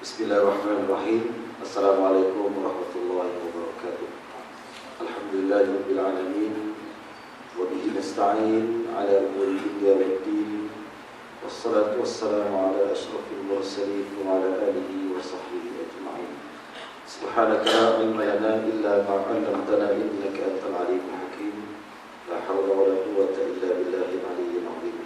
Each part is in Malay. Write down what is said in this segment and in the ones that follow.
Bismillahirrahmanirrahim. Assalamualaikum warahmatullahi wabarakatuh. Alhamdulillahirabbil alamin wa bihi nasta'in ala umuri dunya waddin. Wassalatu wassalamu ala asyrafil mursalin wa ala alihi wa sahbihi ajma'in. Subhanaka la ilma lana illa ma 'allamtana innaka antal alimul hakim. La haula wa la quwwata illa billahil aliyyil azim.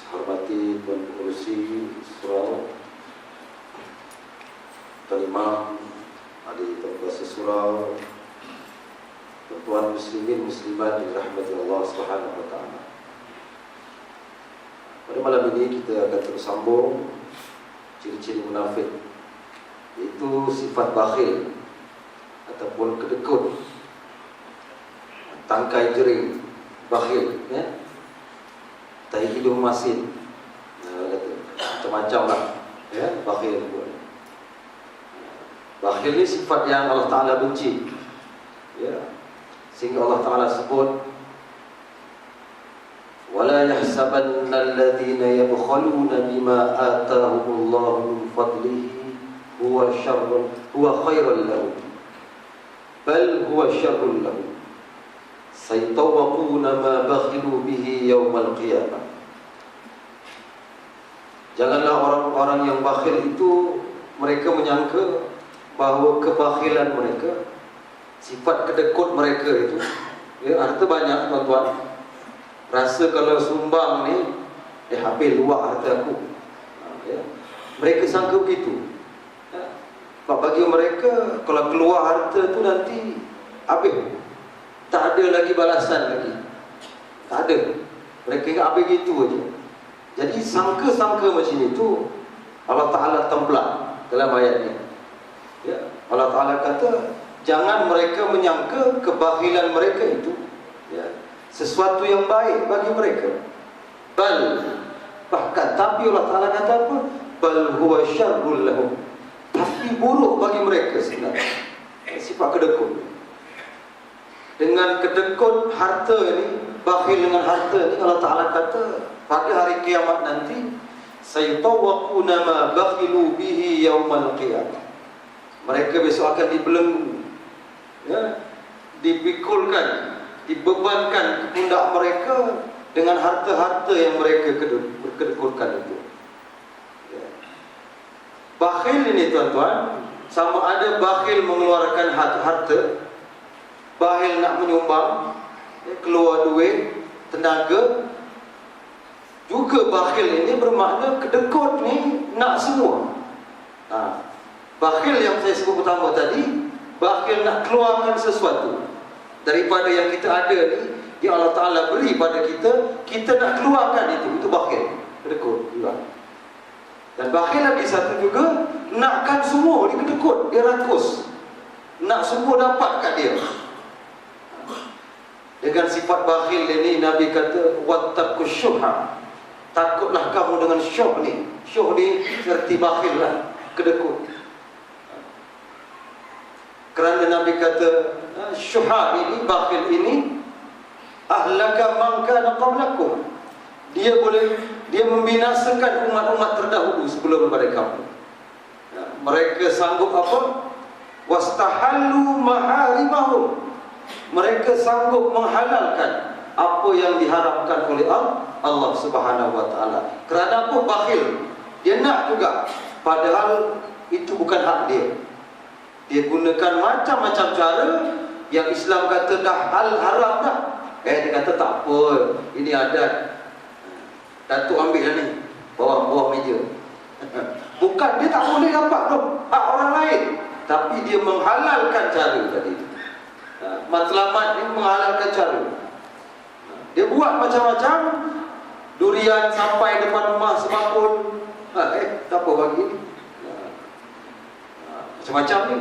Hormati Tuan Pengurusi Surau, Tuan Imam, adik Tuan Kuasa Surau, tuan muslimin muslimat yang dirahmati Allah Subhanahu wa taala. Pada malam ini kita akan terus sambung ciri-ciri munafik, iaitu sifat bakhil ataupun kedekut, tangkai jering, bakhil, ya. Tahi hidung masin, macam-macam lah, ya, bakhil pun. Bakhil ni sifat yang Allah Ta'ala benci, ya. Sehingga Allah Ta'ala sebut, وَلَا يَحْسَبَنَّ الَّذِينَ يَبْخَلُونَ بِمَا آتَاهُمُ اللَّهُ مِنْ فَضْلِهِ هُوَ خَيْرٌ لَهُمْ بَلْ هُوَ شَرٌّ لَهُمْ سَيُطَوَّقُونَ مَا بَخِلُوا بِهِ يَوْمَ الْقِيَامَةِ. Janganlah orang-orang yang bakhil itu mereka menyangka bahawa kebakhilan mereka, sifat kedekut mereka itu, ya, harta banyak tuan-tuan, rasa kalau sumbang ni habis luar harta aku, ya. Mereka sangka begitu, ya. Bagi mereka kalau keluar harta tu nanti habis, tak ada lagi balasan lagi, tak ada. Mereka ingat habis gitu aja. Jadi sangka-sangka macam itu Allah Ta'ala templak dalam ayat ini, ya. Allah Ta'ala kata jangan mereka menyangka kebakhilan mereka itu, ya, sesuatu yang baik bagi mereka. Bahkan tapi Allah Ta'ala kata apa? Bal huwa syarrul lahum, tapi buruk bagi mereka sebenarnya. Sifat kedekut, dengan kedekut harta ini, bakhil dengan harta ini, Allah Ta'ala kata pada hari kiamat nanti sayutawwaquna ma bakhilu bihi yaumal qiyamah. Mereka besok akan dibelenggu, ya, dipikulkan, dibebankan ke pundak mereka dengan harta-harta yang mereka kedekutkan itu, ya. Bakhil ini tuan-tuan, sama ada bakhil mengeluarkan harta, bakhil nak menyumbang, ya, keluar duit, tenaga. Juga bakhil ini bermakna kedekut ni nak semua. Bakhil yang saya sebut pertama tadi, bakhil nak keluarkan sesuatu daripada yang kita ada ni, yang Allah Ta'ala beri pada kita, kita nak keluarkan itu bakhil, kedekut juga. Dan bakhil lagi satu juga, nakkan semua, dia kedekut, dia rakus, nak semua dapat kat dia. Dengan sifat bakhil ini Nabi kata wattaqus syuha, takutlah kamu dengan syuh ni. Syuh ni seperti bakhil lah, kedekut. Kerana Nabi kata syuha ini, bakhil ini, ahlaka man kana qablakum, dia membinasakan umat-umat terdahulu sebelum daripada kamu. Mereka sanggup apa? Wastahallu maharimahum, mereka sanggup menghalalkan apa yang diharapkan oleh Allah Subhanahu wa taala. Kerana apa? Bakhil. Dia nak juga, padahal itu bukan hak dia. Dia gunakan macam-macam cara yang Islam kata dah haram dah. Dia kata tak apa, ini adat, Datuk ambil lah ni, bawah meja. Bukan, dia tak boleh dapat tu, hak orang lain, tapi dia menghalalkan cara tadi. Matlamat ni menghalalkan cara. Dia buat macam-macam. Durian sampai depan rumah sebakul, tak apa bagi ni, macam-macam ni.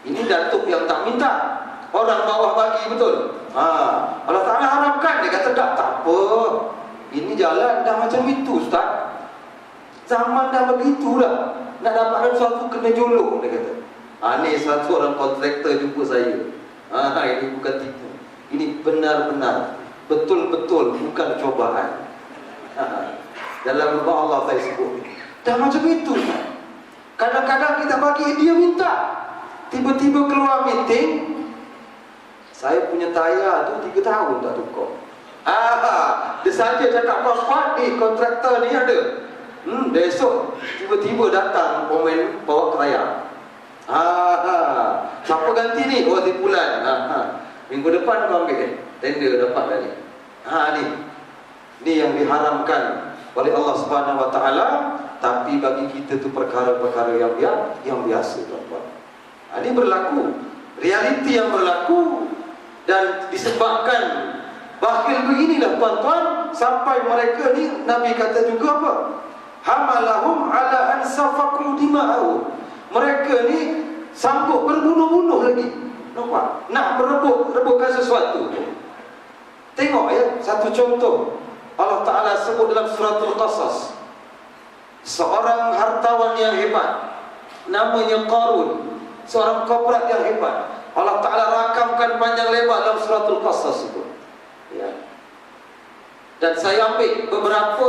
Ini datuk yang tak minta, orang bawah bagi betul. Allah Ta'ala haramkan, dia kata tak apa, ini jalan dah macam itu Ustaz, zaman dah begitu dah, nak dapatkan sesuatu kena jolok, dia kata. Ni satu orang kontraktor jumpa saya. Ini bukan tipu, ini benar-benar betul-betul bukan cobaan. Dalam rumah Allah saya sebut. Dah macam itu kan. Kadang-kadang kita bagi, dia minta. Tiba-tiba keluar meeting, saya punya tayar tu 3 tahun tak tukar. Dia saja cakap kuat ni, kontraktor ni ada. Besok tiba-tiba datang komen bawa tayar. Siapa ganti ni? Oh, Zipulan. Minggu depan kau ambil tender dapat lagi. Ni yang diharamkan oleh Allah Subhanahu Wa Taala. Tapi bagi kita tu perkara-perkara yang biasa, tuan-tuan. Ini berlaku, realiti yang berlaku. Dan disebabkan bakhil beginilah, tuan-tuan, sampai mereka ni, Nabi kata juga apa? Hamalahum ala an safaku dima'ahum. Mereka ni sanggup berbunuh-bunuh lagi. Nampak? Nak merebutkan sesuatu. Tengok ya, satu contoh Allah Ta'ala sebut dalam suratul Qasas. Seorang hartawan yang hebat, namanya Qarun, seorang korporat yang hebat. Allah Ta'ala rakamkan panjang lebar dalam suratul Qasas itu ya. Dan saya ambil beberapa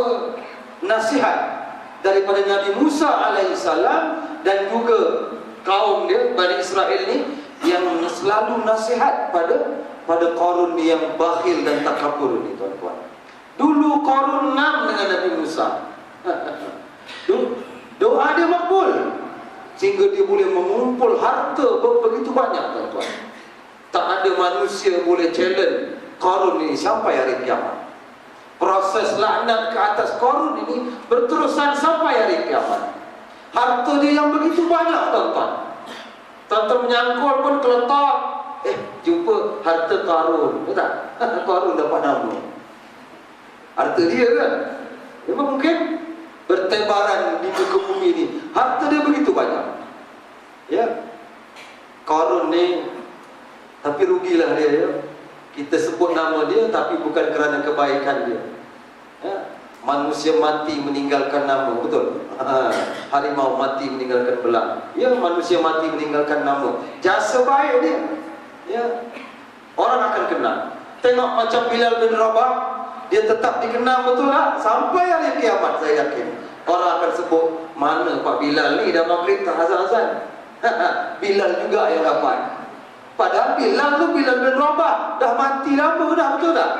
nasihat daripada Nabi Musa alaihissalam dan juga kaum dia, Bani Israel ni, yang selalu nasihat pada Qarun ni yang bakhil dan takabur ni, tuan-tuan. Dulu Qarun ngam dengan Nabi Musa. Doa dia makbul, sehingga dia boleh mengumpul harta begitu banyak, tuan-tuan. Tak ada manusia boleh challenge Qarun ini sampai hari kiamat. Proses laknat ke atas Qarun ini berterusan sampai hari kiamat. Harta dia yang begitu banyak, tuan-tuan. Tuan-tuan menyangkul pun keletak, jumpa harta Qarun, betul tak? Qarun dapat nama. Harta dia kan? Memang mungkin bertebaran di muka bumi ini. Harta dia begitu banyak. Ya. Qarun ni, tapi rugilah dia ya. Kita sebut nama dia tapi bukan kerana kebaikan dia. Ya. Manusia mati meninggalkan nama, betul? Harimau mati meninggalkan belang. Ya, manusia mati meninggalkan nama. Jasa baik dia. Ya. Orang akan kenal. Tengok macam Bilal bin Rabah, dia tetap dikenal, betul tak? Sampai hari kiamat saya yakin. Orang akan sebut, mana Pak Bilal ni dah maghrib tak azan-azan. Bilal juga yang dapat. Padahal Bilal tu Bilal bin Rabah dah mati lama dah, betul tak?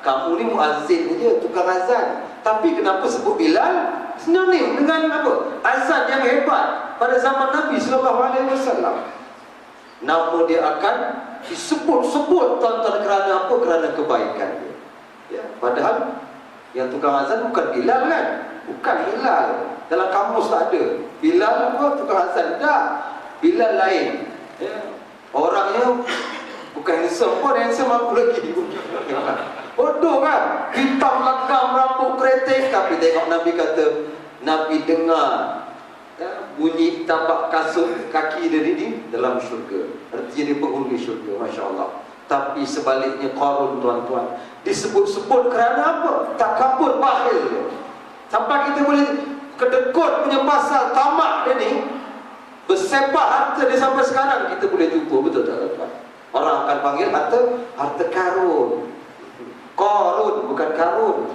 Kamu ni muazzin je, tukang azan. Tapi kenapa sebut Bilal? Sinonim dengan apa? Azan yang hebat pada zaman Nabi SAW. Nama dia akan disebut-sebut, tuan-tuan, kerana apa? Kerana kebaikan dia. Ya, padahal yang tukang azan bukan Bilal kan? Bukan Bilal. Dalam kamus tak ada Bilal apa tukang azan. Tak. Bilal lain. Ya. Orangnya bukan handsome pun, handsome aku lagi. Bodoh kan? Hitam legam, rambut keriting. Tapi tengok Nabi kata, Nabi dengar bunyi tapak kasut kaki dia di dalam syurga. Artinya dia penghuni syurga. Masya Allah. Tapi sebaliknya Qarun, tuan-tuan, disebut-sebut kerana apa? Takabur, bakhil dia. Sampai kita boleh kedekut punya pasal tamak dia ni, bersepak harta dia sampai sekarang kita boleh jumpa, betul tak, tuan-tuan? Orang akan panggil harta karun. Qarun, bukan karun.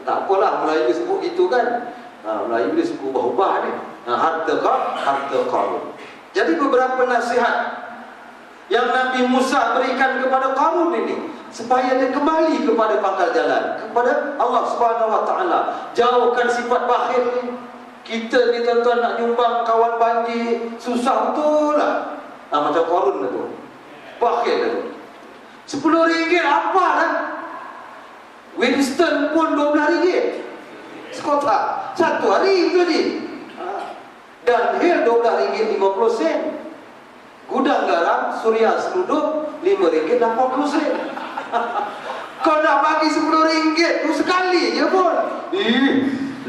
Tak apalah, Melayu sebut gitu kan. Melayu dia suka ubah-ubah ni. Harta karun. Jadi beberapa nasihat yang Nabi Musa berikan kepada Qarun ini, supaya dia kembali kepada pangkal jalan, kepada Allah Subhanahu Wa Taala. Jauhkan sifat bakhil ni. Kita ni, tuan-tuan, nak nyumbang kawan banjir susah betul lah. Macam Qarun tu, bakhil tu. RM10 apa lah? Winston pun RM12 sekotak satu hari tu ni. Dan Hill RM12.50. Gudang garam Suria Seruduk RM5.80. Kau nak bagi RM10 tu sekali je pun.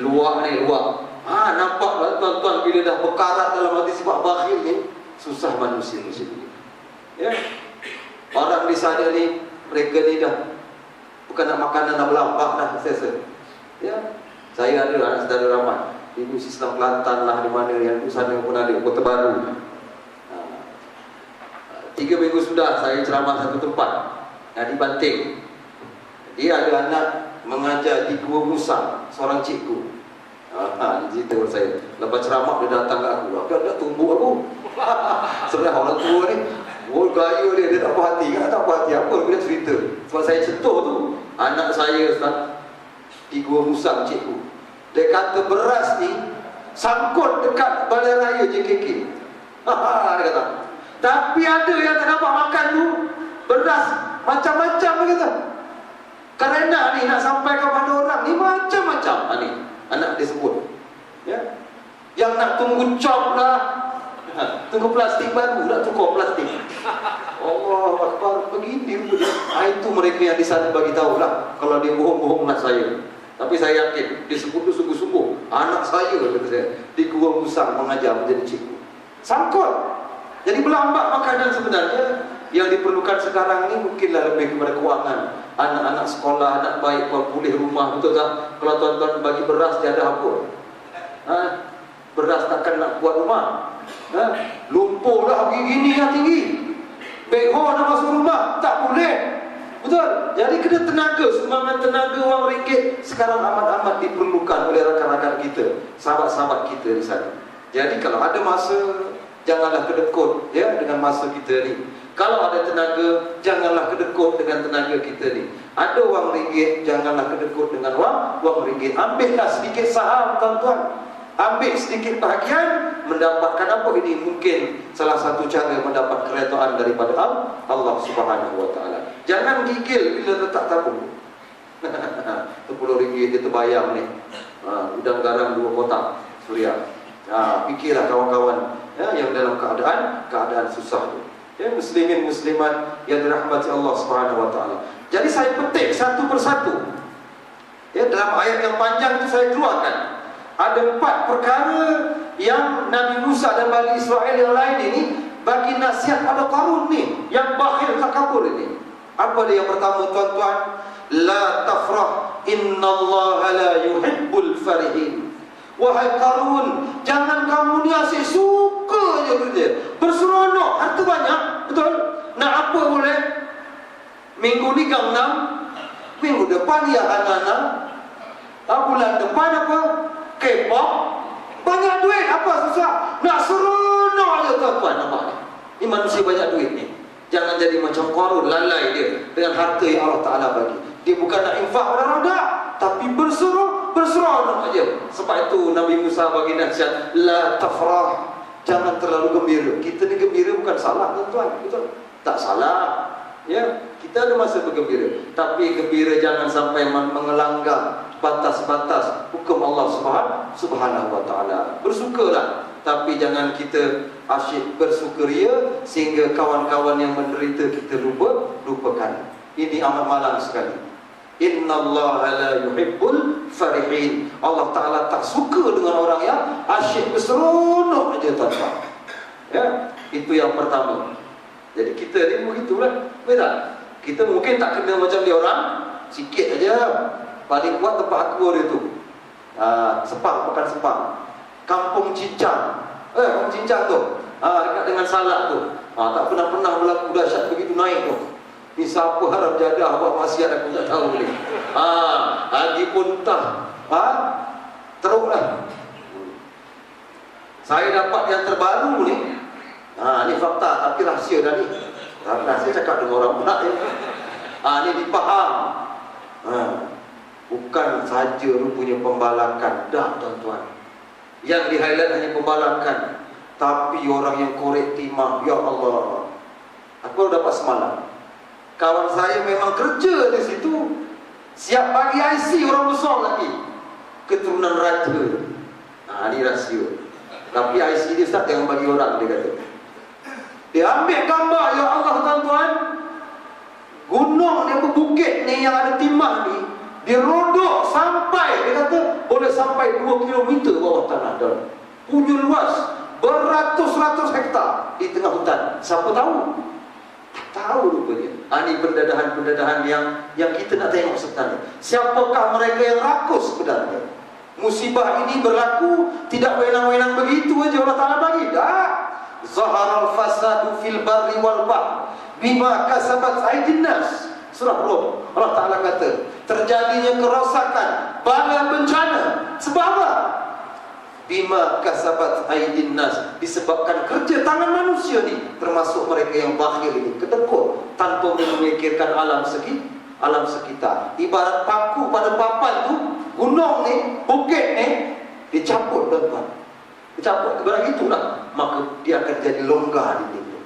Luak ni, luak. Nampak tuan-tuan, bila dah berkarat dalam hati sifat bakhil ni, susah manusia macam ni. Ya. Orang di sana ni, mereka ni dah bukan nak makanan, nak berlampak dah selesa. Ya. Saya ada anak saudara ramai di Islam Kelantan lah, di mana yang di sana pun ada, Kota Baru. 3 minggu sudah saya ceramah satu tempat di Banting. Dia ada anak mengajar di Gua Musa, seorang cikgu. Dia cerita kepada saya. Lepas ceramah dia datang ke aku. Agak tumbuk aku. Sebenarnya orang tua ni, gaya dia tak puas hati. Tak puas hati apa, dia cerita. Sebab saya contoh tu, anak saya Ustaz, di Gua Musang cikgu. Dia kata beras ni sangkut dekat balai raya JKK. Dia kata. Tapi ada yang tak dapat makan tu, beras macam-macam dia kata. Kerana ni nak sampai kepada orang ni macam-macam. Ni anak dia sebut. Ya. Yang nak tunggu cop lah, tunggu plastik baru, nak tukar plastik. Allah Akbar, begini rupanya. Itu mereka yang di sana bagi tahu lah. Kalau dia bohong-bohong nak saya. Tapi saya yakin dia sebut tu sungguh-sungguh. Anak saya, kata saya, di Gua Musang mengajar menjadi cikgu. Sangkut. Jadi berlambat makanan sebenarnya. Yang diperlukan sekarang ni mungkinlah lebih kepada kewangan. Anak-anak sekolah, anak baik, pulih rumah, betul tak? Kalau tuan-tuan bagi beras, dia ada apa? Beras takkan nak buat rumah. Lumpur dah begini yang tinggi. Backhoe nak masuk rumah, tak boleh. Betul? Jadi kena tenaga, sumbangan tenaga wang ringgit sekarang amat-amat diperlukan oleh rakan-rakan kita, sahabat-sahabat kita di sana. Jadi kalau ada masa, janganlah kedekut ya dengan masa kita ni. Kalau ada tenaga, janganlah kedekut dengan tenaga kita ni. Ada wang ringgit, janganlah kedekut dengan wang ringgit. Ambillah sedikit saham tuan-tuan. Ambil sedikit bahagian, mendapatkan apa ini? Mungkin salah satu cara mendapat keredaan daripada Allah Subhanahu wa taala. Jangan gigil bila letak tabung. 10 ringgit dia terbayang ni. Udang garam 2 kotak suria. Fikirlah kawan-kawan ya, yang dalam keadaan susah tu. Ya, muslimin muslimat yang dirahmati Allah Subhanahu wa taala. Jadi saya petik satu persatu. Ya, dalam ayat yang panjang itu saya keluarkan. Ada 4 perkara yang Nabi Musa dan Bani Israel yang lain ini bagi nasihat pada Qarun ni, yang bakhil takabur ini. Apa dia yang pertama tuan-tuan? La tafrah, innallaha la yuhibbul farihin. Wahai Qarun, jangan kamu ni asyik suka je kerja, berseronok, harta banyak, betul? Nak apa boleh? Minggu ni gangnam, minggu depan ya anak-anak, bulan depan apa? K-pop, banyak duit, apa susah? Nak seronok je tuan-tuan, nampak ni? Ni manusia banyak duit ni. Jangan jadi macam Qarun, lalai dia dengan harta yang Allah Ta'ala bagi. Dia bukan nak infak orang rendah, tapi berseronok aja. Sebab itu Nabi Musa bagi nasihat, la tafrah, jangan terlalu gembira. Kita ni gembira bukan salah tuan-tuan, betul? Tak salah. Ya, kita ada masa bergembira, tapi gembira jangan sampai mengelanggar batas-batas hukum Allah Subhanahu wa taala. Bersukalah, tapi jangan kita asyik bersukaria sehingga kawan-kawan yang menderita kita lupakan. Ini amat malang sekali. Innallaha la yuhibbul farihin. Allah Taala tak suka dengan orang yang asyik berseronok aja tuan-tuan. Ya, itu yang pertama. Jadi kita ni begitulah, betul? Kita mungkin tak kena macam dia orang, sikit aja. Paling kuat tempat aku dia tu. Sepang, makan sepang. Kampung Cincang. Kampung Cincang tu. Dekat dengan Salak tu. Tak pernah berlaku dahsyat begitu naik tu. Ni siapa harap jadah buat maksiat aku tak tahu ni. Lagi pun tak. Teruklah. Saya dapat yang terbaru ni. Ni fakta tapi rahsia dah ni. Rahsia cakap dengan orang pula ni. Ni dipaham. Bukan saja rupanya pembalakan. Dah tuan-tuan. Yang di-highlight hanya pembalakan, tapi orang yang korek timah. Ya Allah. Aku baru dapat semalam. Kawan saya memang kerja di situ. Siap bagi IC orang besar lagi. Keturunan raja. Ni rahsia. Tapi IC dia Ustaz yang bagi orang, dia kata. Dia ambil gambar, ya Allah tuan-tuan. Gunung dia berbukit ni yang ada timah ni, dia rodok sampai, dia kata boleh sampai 2 km bawah tanah dan punya luas beratus-ratus hektar di tengah hutan. Siapa tahu? Tak tahu rupanya. Ini pendadahan-pendadahan yang kita nak tengok sebenarnya. Siapakah mereka yang rakus sebenarnya? Musibah ini berlaku tidak wenang-wenang begitu aja Allah Ta'ala bagi. Tak. Zaharal fasadu fil barri wal bahr bima kasabat aydin nas. Surah Rum, Allah Ta'ala kata terjadinya kerosakan, bala bencana. Sebab apa? bima kasabat aydin nas, disebabkan kerja tangan manusia ni, termasuk mereka yang bakhil ini, kedekut tanpa memikirkan alam sekitar. Ibarat paku pada papan tu, gunung ni, bukit ni dicabut tuan-tuan, dicabut ibarat itulah, maka dia akan jadi longgar di situ.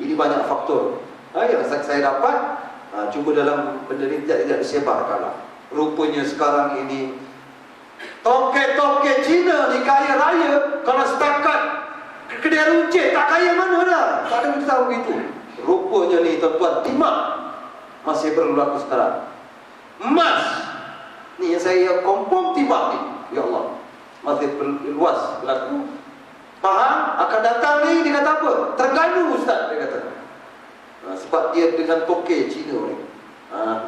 Ini banyak faktor yang saya dapat. Cuma dalam benda ni tidak disebarkanlah. Rupanya sekarang ini toke-toke Cina ni kaya raya. Kalau setakat kedai runcit tak kaya mana dah. Tak ada kita tahu begitu. Rupanya ni tuan-tuan, timah masih berlaku sekarang. Emas ni yang saya kompom timah ni, ya Allah, masih luas berlaku. Faham? Akan datang ni dia kata apa? Terganu Ustaz, dia kata. Sebab dia dengan toke Cina ni,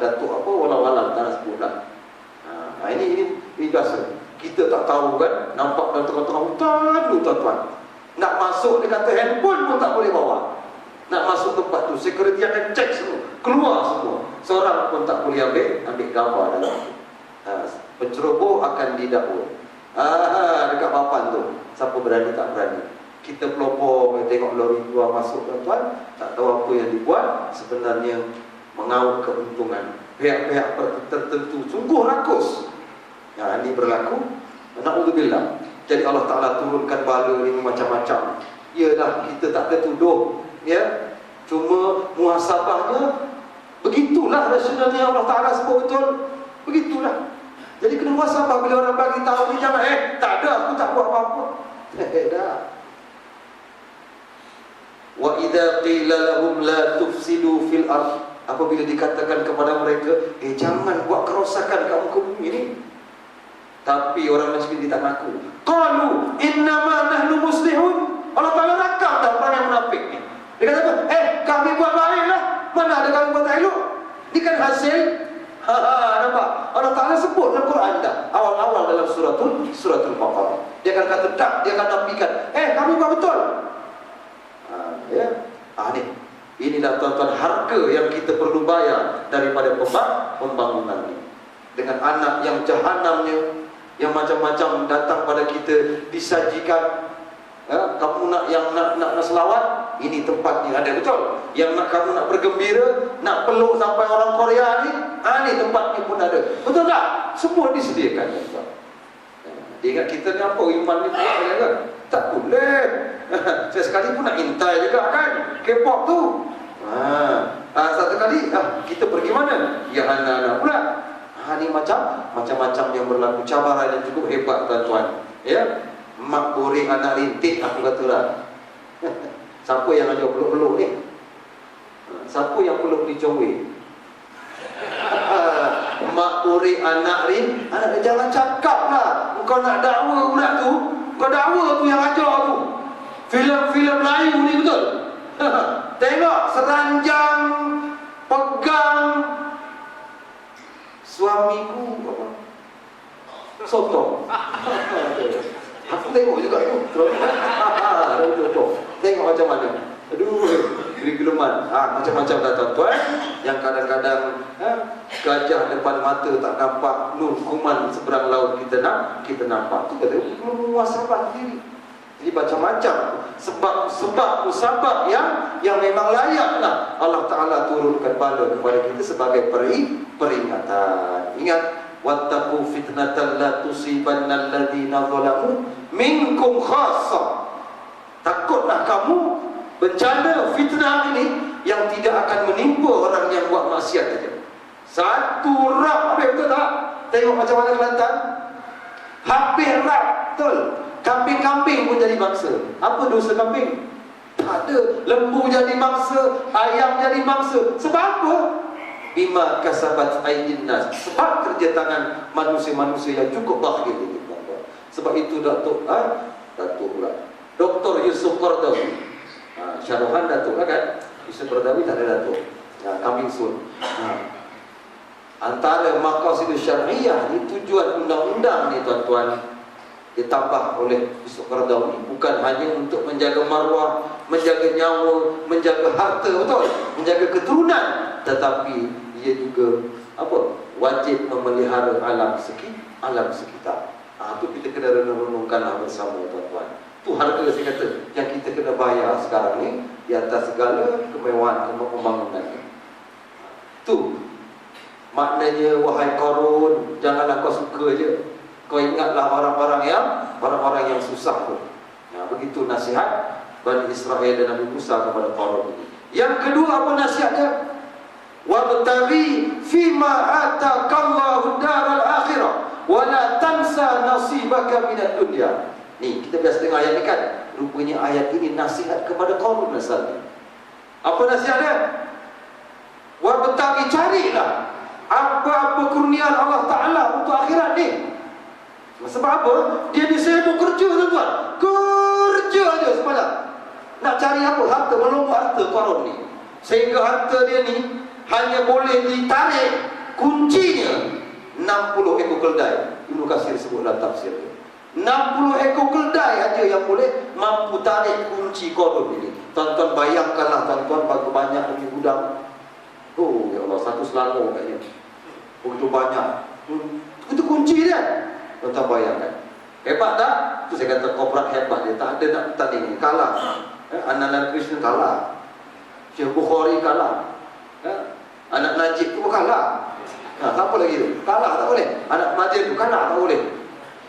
Datuk apa, walau-walau tak nak sebut lah. Ini biasa. Kita tak tahu kan, nampak dalam tengah-tengah hutan dulu tuan-tuan. Nak masuk, dia kata handphone pun tak boleh bawa. Nak masuk tempat tu, security akan cek semua, keluar semua. Seorang pun tak boleh ambil gambar dalam tu. Penceroboh akan didakwa. Dekat papan tu, siapa berani tak berani. Kita pelopor tengok lori luar masuk tuan-tuan, tak tahu apa yang dibuat, sebenarnya mengaut keuntungan pihak-pihak tertentu, sungguh rakus. Ini berlaku, na'udzubillah. Jadi Allah Ta'ala turunkan bala ini macam-macam. Yalah, kita tak tertuduh, ya, cuma muhasabahnya begitulah rasionalnya Allah Ta'ala sebut betul. Begitulah. Jadi kena muhasabah bila orang bagi tahu ni, jangan tak ada, aku tak buat apa-apa. Dah. Wa idza qila lahum la tufsidu fil ardh, apabila dikatakan kepada mereka, jangan buat kerosakan kamu ke bumi ni. Tapi orang miskin dia tak ngaku. Qalu innama nahnu muslihun. Allah Ta'ala rakam dah orang yang munafik ni. Dia kata apa? Kami buat baiklah. Mana ada kami buat tak elok? Ni kan hasil. Nampak? Allah Ta'ala sebut dalam Quran dah, awal-awal dalam suratul Baqarah. Dia akan kata tak, dia akan nafikan, kami buat betul. Inilah tuan-tuan harga yang kita perlu bayar daripada pembangunan ini. Dengan anak yang jahanamnya, yang macam-macam datang pada kita, disajikan. Kamu nak selawat, ini tempatnya ada, betul. Yang nak kamu nak bergembira, nak peluk sampai orang Korea ni, ni tempatnya pun ada, betul tak? Semua disediakan, tuan. Dia ingat kita ni apa, iman ni kuat kan? Tak boleh. Saya sekali pun nak intai juga kan, K-pop tu. Satu kali kita pergi mana? Ya anak-anak pula. Ini macam-macam yang berlaku, cabaran yang cukup hebat tuan-tuan. Ya, mak bori anak rintik, aku katalah. Siapa yang ajak peluk-peluk ni? Siapa yang peluk di Chongwei? Mak bori anak jangan cakap lah. Kau nak dakwa budak tu, kau dakwa tu yang ajar tu. Filem-filem Melayu ni, betul? Tengok seranjang, pegang suamiku apa? Sotong. Aku tengok juga tu. Tengok macam mana. Aduh, gila-gilaman. Macam-macam dah tuan-tuan. Yang kadang-kadang gajah depan mata tak nampak, nur kuman seberang laut kita nampak. Tu kata perlu muhasabah diri. Jadi macam-macam sebab yang memang layaklah Allah Ta'ala turunkan bala kepada kita sebagai peringatan. Ingat, wattaqu fitnatan la tusibanna alladhina zalamu minkum khassa. Takutlah kamu bencana fitnah ini yang tidak akan menimpa orang yang buat maksiat saja. Satu rap, betul tak? Tengok macam mana Kelantan, hampir rap, betul. Kambing-kambing pun jadi mangsa. Apa dosa kambing? Tak ada. Lembu jadi mangsa, ayam jadi mangsa. Sebab apa? Bima kasabat aydin nas, sebab kerja tangan manusia-manusia yang cukup bakhil ini. Sebab itu Datuk pula, Dr. Yusuf Qaradawi, Syarohan Datuk lah kan? Yusuf Qaradawi tak ada Datuk. Coming soon. Antara maqasidus syar'iyah ni, tujuan undang-undang ni tuan-tuan, ditambah oleh Yusuf Qaradawi bukan hanya untuk menjaga maruah, menjaga nyawa, menjaga harta, betul, menjaga keturunan, tetapi ia juga wajib memelihara alam sekitar. Itu kita kena renung-renungkanlah bersama tuan-tuan. Itu harga saya kata yang kita kena bayar sekarang ni di atas segala kemewahan pembangunan ni. Itu maknanya, wahai Qarun, janganlah kau suka je. Kau ingatlah orang-orang yang susah tu. Begitu nasihat Bani Israel dan Nabi Musa kepada Qarun ini. Yang kedua apa nasihatnya? Wabtaghi fima atakallahu daral akhirah wa la tansa nasibaka minad dunya. Ni kita biasa dengar ayat ni kan. Rupanya ayat ini nasihat kepada Qarun asalnya. Apa nasihatnya? Wabtaghi, carilah apa-apa kurniaan Allah Ta'ala untuk akhirat ni. Sebab apa? Dia ni sibuk kerja tuan-tuan. Kerja aja semalam. Nak cari apa? Harta, melompok harta Qarun ni. Sehingga harta dia ni hanya boleh ditarik kuncinya 60 ekor keldai. Ibnu Katsir sebut dalam tafsir dia. 60 ekor keldai aja yang boleh mampu tarik kunci Qarun ini. Tuan-tuan bayangkanlah tuan-tuan berapa banyak lagi gudang. Oh ya Allah, satu Selangor kayaknya. Begitu banyak. Itu kunci dia. Tuan-tuan bayangkan. Hebat tak? Itu saya kata korporat hebat dia. Tak ada nak tanding. Kalah. Anak-anak Kristen kalah. Syekh Bukhari kalah. Anak Najib tu kalah. Siapa lagi tu? Kalah tak boleh. Anak Madin tu kalah tak boleh.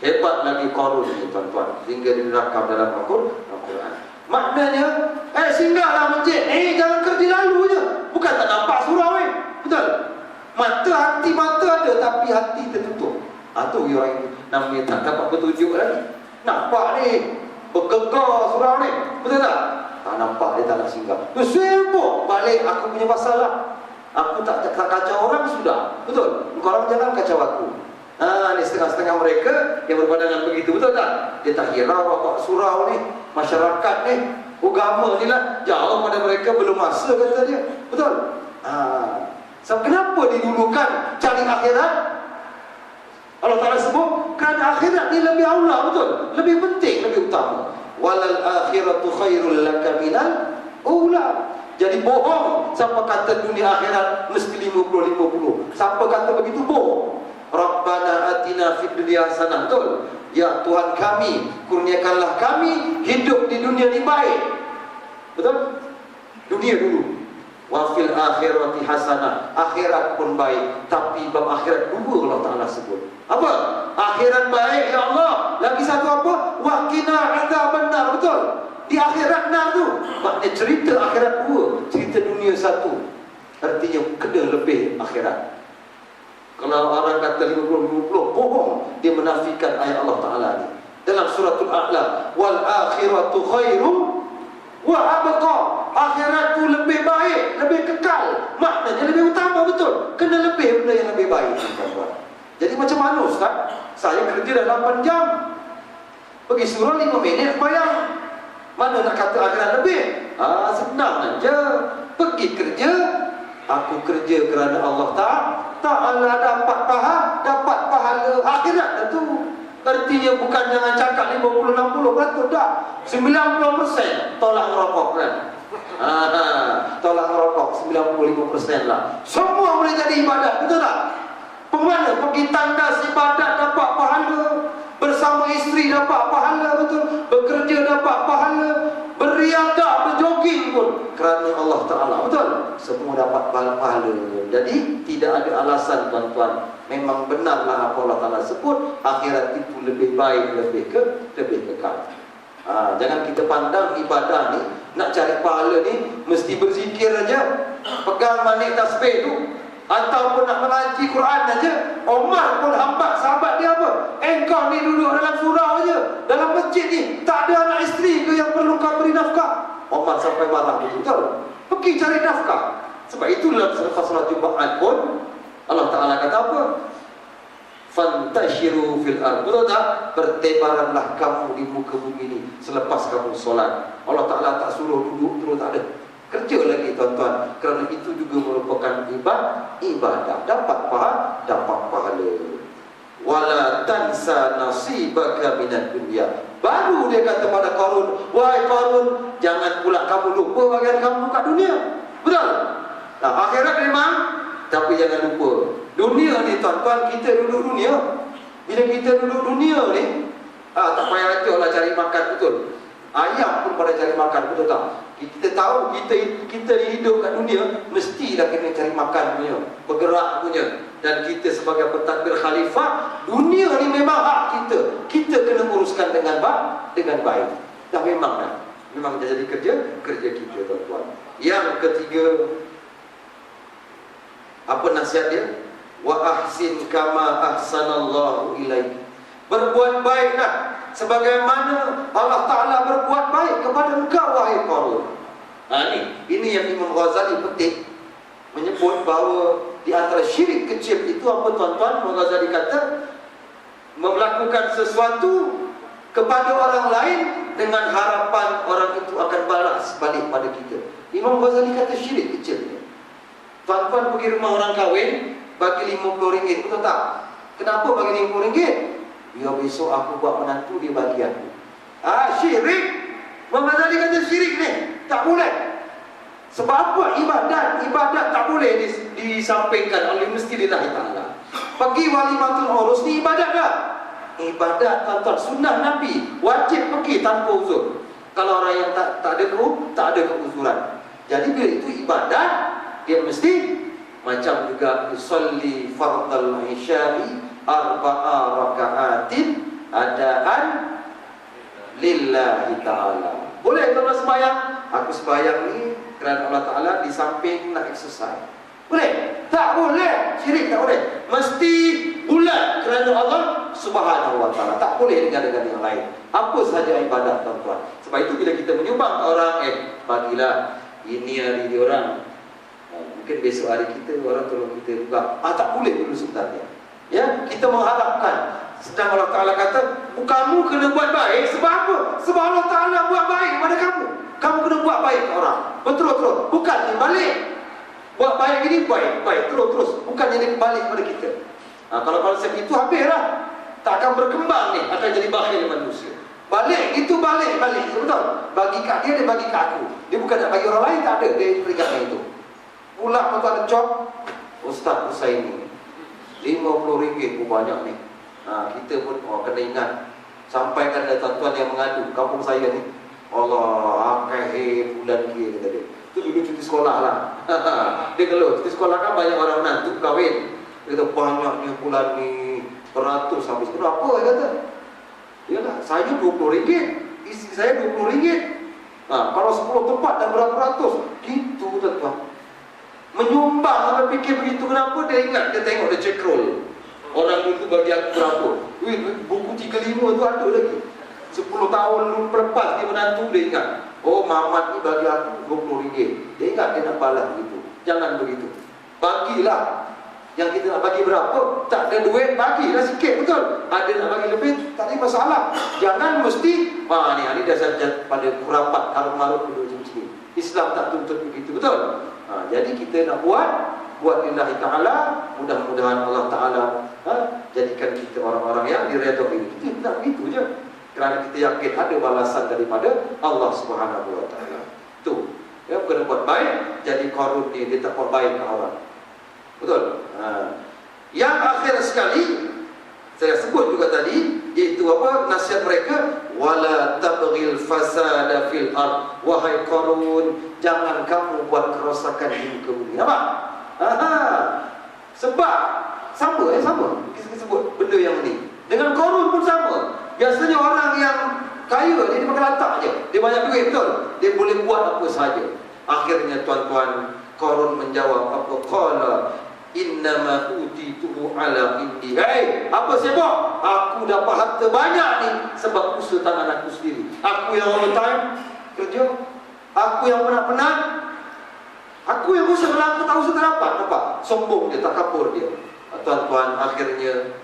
Hebat lagi Qarun ni tuan-tuan. Sehingga dirakam dalam Al-Quran. Maknanya, singgahlah masjid. Jangan kerja lalu je. Bukan tak nampak surau betul? Hati mata ada tapi hati tertutup. Tu orang yang namanya tak dapat petunjuk lagi. Nampak ni bergegar surau ni, betul tak? Tak nampak, dia tak nak singgah. Dia sibuk balik aku punya masalah. Aku tak kacau orang sudah, betul? Korang jangan kacau aku. Ni setengah-setengah mereka yang berpandangan begitu, betul tak? Dia tak hirau apa surau ni, masyarakat ni, agama ni lah, jauh pada mereka, belum masa kata dia, betul? So, kenapa didulukan cari akhirat? Allah Ta'ala sebut kerana akhirat ni lebih aula, betul? Lebih penting, lebih utama. Walal akhiratu khairul laka minal ula. Jadi bohong siapa kata dunia akhirat mesti 50-50. Siapa kata begitu bohong. Rabbana atina fid dunya hasanah, betul? Ya Tuhan kami, kurniakanlah kami hidup di dunia ni baik. Betul? Dunia dulu. Wa fil akhirati hasanah, akhirat pun baik. Tapi bab akhirat dua Allah Ta'ala sebut. Apa? Akhirat baik ya Allah. Lagi satu apa? Wa qina adzabannar, betul? Di akhirat nar tu. Maknanya cerita akhirat dua, cerita dunia satu. Artinya kena lebih akhirat. Kalau orang kata 50-50, bohong. Dia menafikan ayat Allah Ta'ala ni. Dalam suratul A'la, wal akhiratu khairum wa abqa. Akhirat tu lebih baik, lebih kekal. Maknanya lebih utama, betul? Kena lebih benda yang lebih baik. Jadi macam mana Ustaz? Saya kerja dah 8 jam, pergi surau 5 minit bayang. Mana nak kata akhirat lebih? Senang aja. Pergi kerja, aku kerja kerana Allah Ta'ala dapat pahala akhirat tu. Artinya bukan jangan cakap 50-60%, tak. 90% tolak merokok kan. Tolak merokok 95% lah. Semua boleh jadi ibadat, betul tak? Pemana pergi tandas ibadat dapat pahala, bersama isteri dapat pahala, betul? Bekerja dapat pahala, beriadah, berjoging pun kerana Allah Ta'ala, betul? Semua dapat pahala. Jadi tidak ada alasan tuan-tuan. Memang benarlah apa Allah Ta'ala sebut, akhirat itu lebih baik, lebih kekal. Jangan kita pandang ibadah ni, nak cari pahala ni mesti berzikir aja, pegang manik tasbih tu, ataupun nak mengaji Quran aja. Omar pun hambat sahabat dia apa? Engkau ni duduk dalam surau aja, dalam masjid ni, tak ada anak isteri ke yang perlu kau beri nafkah? Omar sampai marah betul. Pergi cari nafkah. Sebab itulah selepas salat Jumaat pun Allah Ta'ala kata apa? Fantashiru fil ardh. Betul tak? Bertebaranlah kamu di muka bumi ini selepas kamu solat. Allah Ta'ala tak suruh duduk terus, tak ada. Kerja lagi tuan-tuan. Kerana itu juga merupakan ibadah. Dapat pahala. Wala tansa nasibaka minad dunya. Baru dia kata pada Qarun, wahai Qarun, jangan pula kamu lupa bagian kamu kat dunia. Betul? Akhirat memang, tapi jangan lupa dunia ni tuan-tuan. Kita duduk dunia, Bila kita duduk dunia ni, tak payah racun lah cari makan betul. Ayam pun pada cari makan betul tak? Kita tahu kita hidup kat dunia mestilah kena cari makan punya, bergerak punya. Dan kita sebagai pentadbir khalifah, dunia ni memang hak kita. Kita kena uruskan dengan baik. Dah memang dah. Memang dah jadi kerja kita, tuan-tuan. Yang ketiga, apa nasihat dia? Wa ahsin kama ahsanallahu ilaik. Berbuat baiklah sebagaimana Allah Ta'ala berbuat baik kepada engkau, wahai Qarun. Ini yang Imam Ghazali petik, menyebut bahawa di antara syirik kecil itu apa, tuan-tuan? Imam Ghazali kata, melakukan sesuatu kepada orang lain dengan harapan orang itu akan balas balik pada kita. Imam Ghazali kata syirik kecil ni. Tuan-tuan pergi rumah orang kahwin, bagi RM50, betul tak? Kenapa bagi RM50? Biar besok aku buat menantu, dia bagi aku. Syirik. Imam Ghazali kata syirik ni tak boleh. Sebab apa? Ibadat tak boleh disampaikan oleh mesti lillahi ta'ala. Pergi walimatul urus ni ibadat dah. Ibadat, tuan-tuan, sunnah Nabi, wajib pergi tanpa uzur. Kalau orang yang tak ada keuzuran. Jadi bila itu ibadat, dia mesti macam juga yusalli fardal isya'i arba'a raka'atin adaan lillahi ta'ala. Boleh tuan-tuan sembahyang? Aku sembahyang ni kerana Allah Ta'ala, di samping nak exercise. Boleh? Tak boleh. Syirik tak boleh. Mesti bulat kerana Allah Subhanahu Wa Ta'ala. Tak boleh dengan yang lain. Apa sahaja ibadat, tuan-tuan. Sebab itu bila kita menyumbang ke orang, bagilah, ini hari dia orang, mungkin besok hari kita, orang tolong kita juga. Tak boleh dulu sebenarnya. Ya, kita mengharapkan. Sedang Allah Ta'ala kata, kamu kena buat baik. Sebab apa? Sebab Allah Ta'ala buat baik pada kamu. Kamu kena buat baik ke orang. Betul-betul. Bukan dia balik. Buat baik ini, baik. Terus. Bukan dia balik pada kita. Kalau konsep itu habislah. Tak akan berkembang ni. Akan jadi bakhil manusia. Balik, itu balik. Betul? Bagi kat dia, dia bagi kat aku. Dia bukan nak bagi orang lain, tak ada. Dia berikan itu. Pula kalau ada job, Ustaz Husaini, RM50 pun banyak ni. Kita pun kena ingat. Sampaikan ada tuan-tuan yang mengadu, kampung saya ni, Allah, bulan kira kata dia. Itu dulu cuti sekolah lah. Dia keluh, cuti sekolah kan banyak orang menantu kahwin. Dia kata banyaknya bulan ni, beratus habis. Kenapa? Dia kata, yalah, saya RM20, isteri saya RM20. Kalau 10 tempat dan berapa ratus. Gitu, tuan-tuan. Menyumbang sampai fikir begitu. Kenapa? Dia ingat, dia tengok, dia check roll. Orang dulu bagi aku berapa. Buku 35 tu ada lagi. 10 tahun lepas dia menantu, dia ingat, oh Mamat ni bagi aku RM20. Dia ingat dia nak balas begitu. Jangan begitu. Bagilah. Yang kita nak bagi berapa, tak ada duit, bagilah sikit, betul. Ada nak bagi lebih, tak ada masalah. Jangan mesti ni dah saja pada rapat karut-marut dulu macam ni. Islam tak tuntut begitu, betul. Jadi kita nak buat lillahi ta'ala. Mudah-mudahan Allah Ta'ala jadikan kita orang-orang yang diredai. Kita tak begitu je. Kerana kita yakin ada balasan daripada Allah Subhanahu Wa Ta'ala. Tu, ya, kena buat baik. Jadi Qarun ni dia tak buat baik ke orang. Betul? Yang akhir sekali saya sebut juga tadi, iaitu apa nasihat mereka, wala tabghil fasada fil ard. Wahai Qarun, jangan kamu buat kerosakan di muka bumi. Nampak? Sebab sama kita sebut benda yang ni. Dengan Qarun pun sama. Biasanya orang yang kaya dia pakai latak je. Dia banyak duit, betul. Dia boleh buat apa saja. Akhirnya tuan-tuan, Qarun menjawab apa? Qala innama utituhu ala indi. Apa sebab? Aku dapat harta banyak ni sebab usaha tangan aku sendiri. Aku yang all the time kerja. Aku yang penat-penat. Aku yang usaha, kalau aku tak usaha tak dapat. Nampak? Sombong dia, takabur dia. Tuan-tuan, akhirnya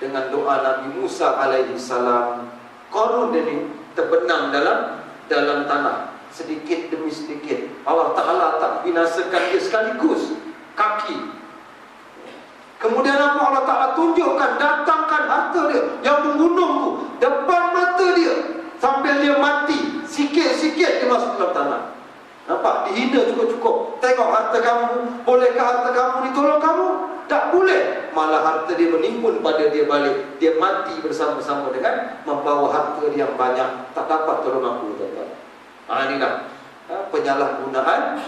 dengan doa Nabi Musa alaihi salam, Qarun dia ni terbenam dalam tanah sedikit demi sedikit. Allah Ta'ala tak binasakan dia sekaligus kaki. Kemudian apa? Allah Ta'ala tunjukkan, datangkan harta dia yang membunuh tu depan mata dia sambil dia mati. Sikit-sikit dia masuk dalam tanah. Nampak? Dihina cukup-cukup. Tengok harta kamu. Bolehkah harta kamu ditolong kamu? Tak boleh. malah harta dia menimbun pada dia balik. Dia mati bersama-sama dengan membawa harta dia yang banyak, tak dapat tolong aku, tuan-tuan. Inilah penyalahgunaan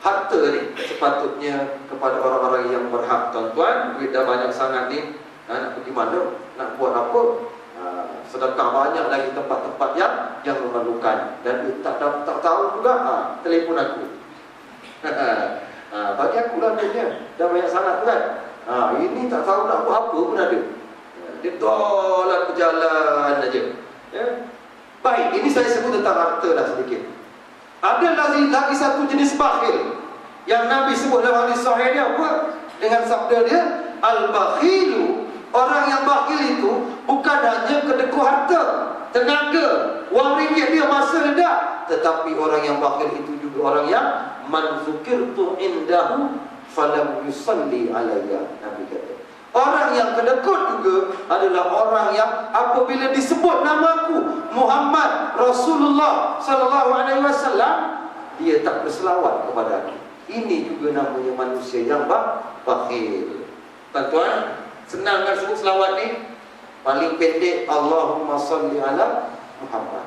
harta ni. Sepatutnya kepada orang-orang yang berhak, tuan-tuan. Duit dah banyak sangat ni, nak pergi mana, nak buat apa? Sedekah banyak lagi tempat-tempat yang memerlukan. Dan tak tahu juga, telefon aku. Bagi aku lah duitnya, dah banyak sangat kan. Ini tak tahu nak buat apa pun ada. Dia tolak berjalan aja. Baik, ini saya sebut tentang harta dah sedikit. Ada lagi satu jenis bakhil yang Nabi sebut dalam hadis sahih dia apa? Dengan sabda dia, al-bakhilu, orang yang bakhil itu bukan hanya kedekut harta, tenaga, wang ringgit dia, masa dia, tetapi orang yang bakhil itu juga orang yang man zukirtu indahu falam yusalli alayya. Nabi kata, orang yang kedekut juga adalah orang yang apabila disebut namaku Muhammad Rasulullah sallallahu alaihi wasallam, dia tak berselawat kepada aku. Ini juga namanya manusia yang bakhil. Tuan-tuan, senang kan sebut selawat ni? Paling pendek, Allahumma salli ala Muhammad.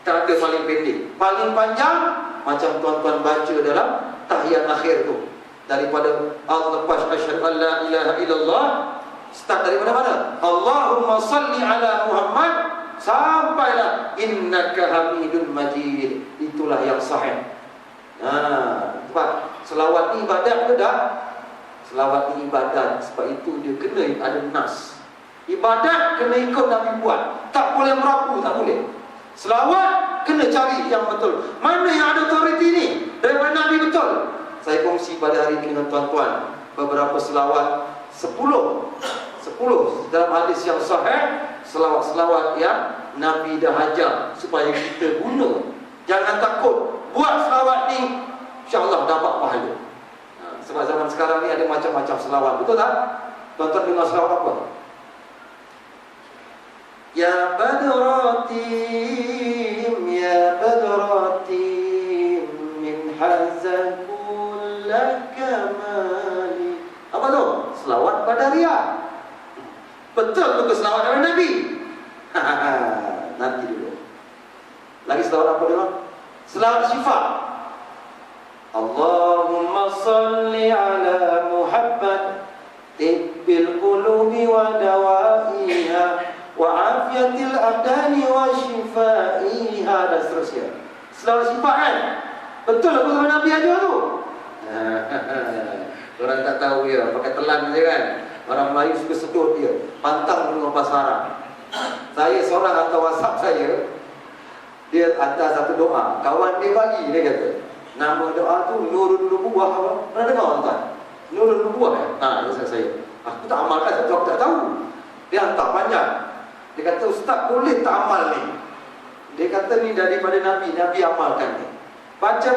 Tak ada paling pendek. Paling panjang, macam tuan-tuan baca dalam tahiyat akhir tu, daripada lepas asyhadu an la ilaha illallah, start daripada mana? Allahumma salli ala Muhammad, sampailah innaka hamidun majid. Itulah yang sahih. Sebab selawat ni ibadat ke tak? Selawat ni ibadat. Sebab itu dia kena ada nas. Ibadat kena ikut Nabi buat. Tak boleh merapu, tak boleh. Selawat kena cari yang betul. Mana yang ada authority ni? Daripada Nabi betul. Saya kongsi pada hari ini dengan tuan-tuan beberapa selawat, 10 dalam hadis yang sahih. Selawat-selawat yang Nabi dah ajar supaya kita guna. Jangan takut, buat selawat ni, insya-Allah dapat pahala. Sebab zaman sekarang ni ada macam-macam selawat, betul tak? Tuan-tuan dengar selawat apa? Ya Badratim, ya Badratim, min hazakul lakamali. Apa tu? Selawat Badariyah. Betul tu ke selawat dari Nabi? Nanti dulu. Lagi selawat apa dengar? Selawat syifa. Allahumma salli ala Muhammad, tibbil qulubi wa dawaiha, wa afiatil abdani wa shifaiha, dan seterusnya. Selawat syifa kan? Betul apa sama Nabi ajar tu? Orang tak tahu ya, pakai telan je kan. Orang Melayu suka sedut dia, pantang dengan pasaran. Saya seorang hantar WhatsApp saya, dia hantar satu doa, kawan dia bagi, dia kata nama doa tu Nurul Nubuwah. Pernah dengar tuan? Nurul Nubuwah saya. Aku tak amalkan, aku tak tahu. Dia hantar panjang. Dia kata, ustaz boleh tak amal ni? Dia kata ni daripada Nabi, Nabi amalkan ni. Baca,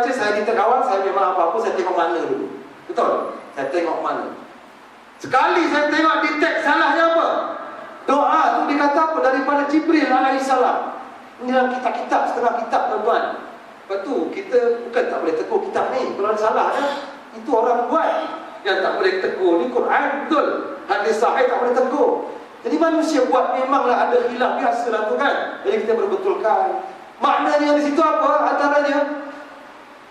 saya di kawan, saya memang apa-apa, saya tengok mana dulu. Betul? Saya tengok mana. Sekali saya tengok di teks salahnya apa? Doa tu dikata apa? Daripada Jibril alaihissalam. Ini dalam kitab-kitab, setengah kitab tuan-tuan. Lepas tu kita bukan tak boleh tegur kitab ni. Kalau ada salah itu orang buat. Yang tak boleh tegur ni Quran, betul. Hadis sahih tak boleh tegur. Jadi manusia buat memanglah ada khilaf biasa lah tu kan. Jadi kita berbetulkan. Maknanya di situ apa? Antaranya,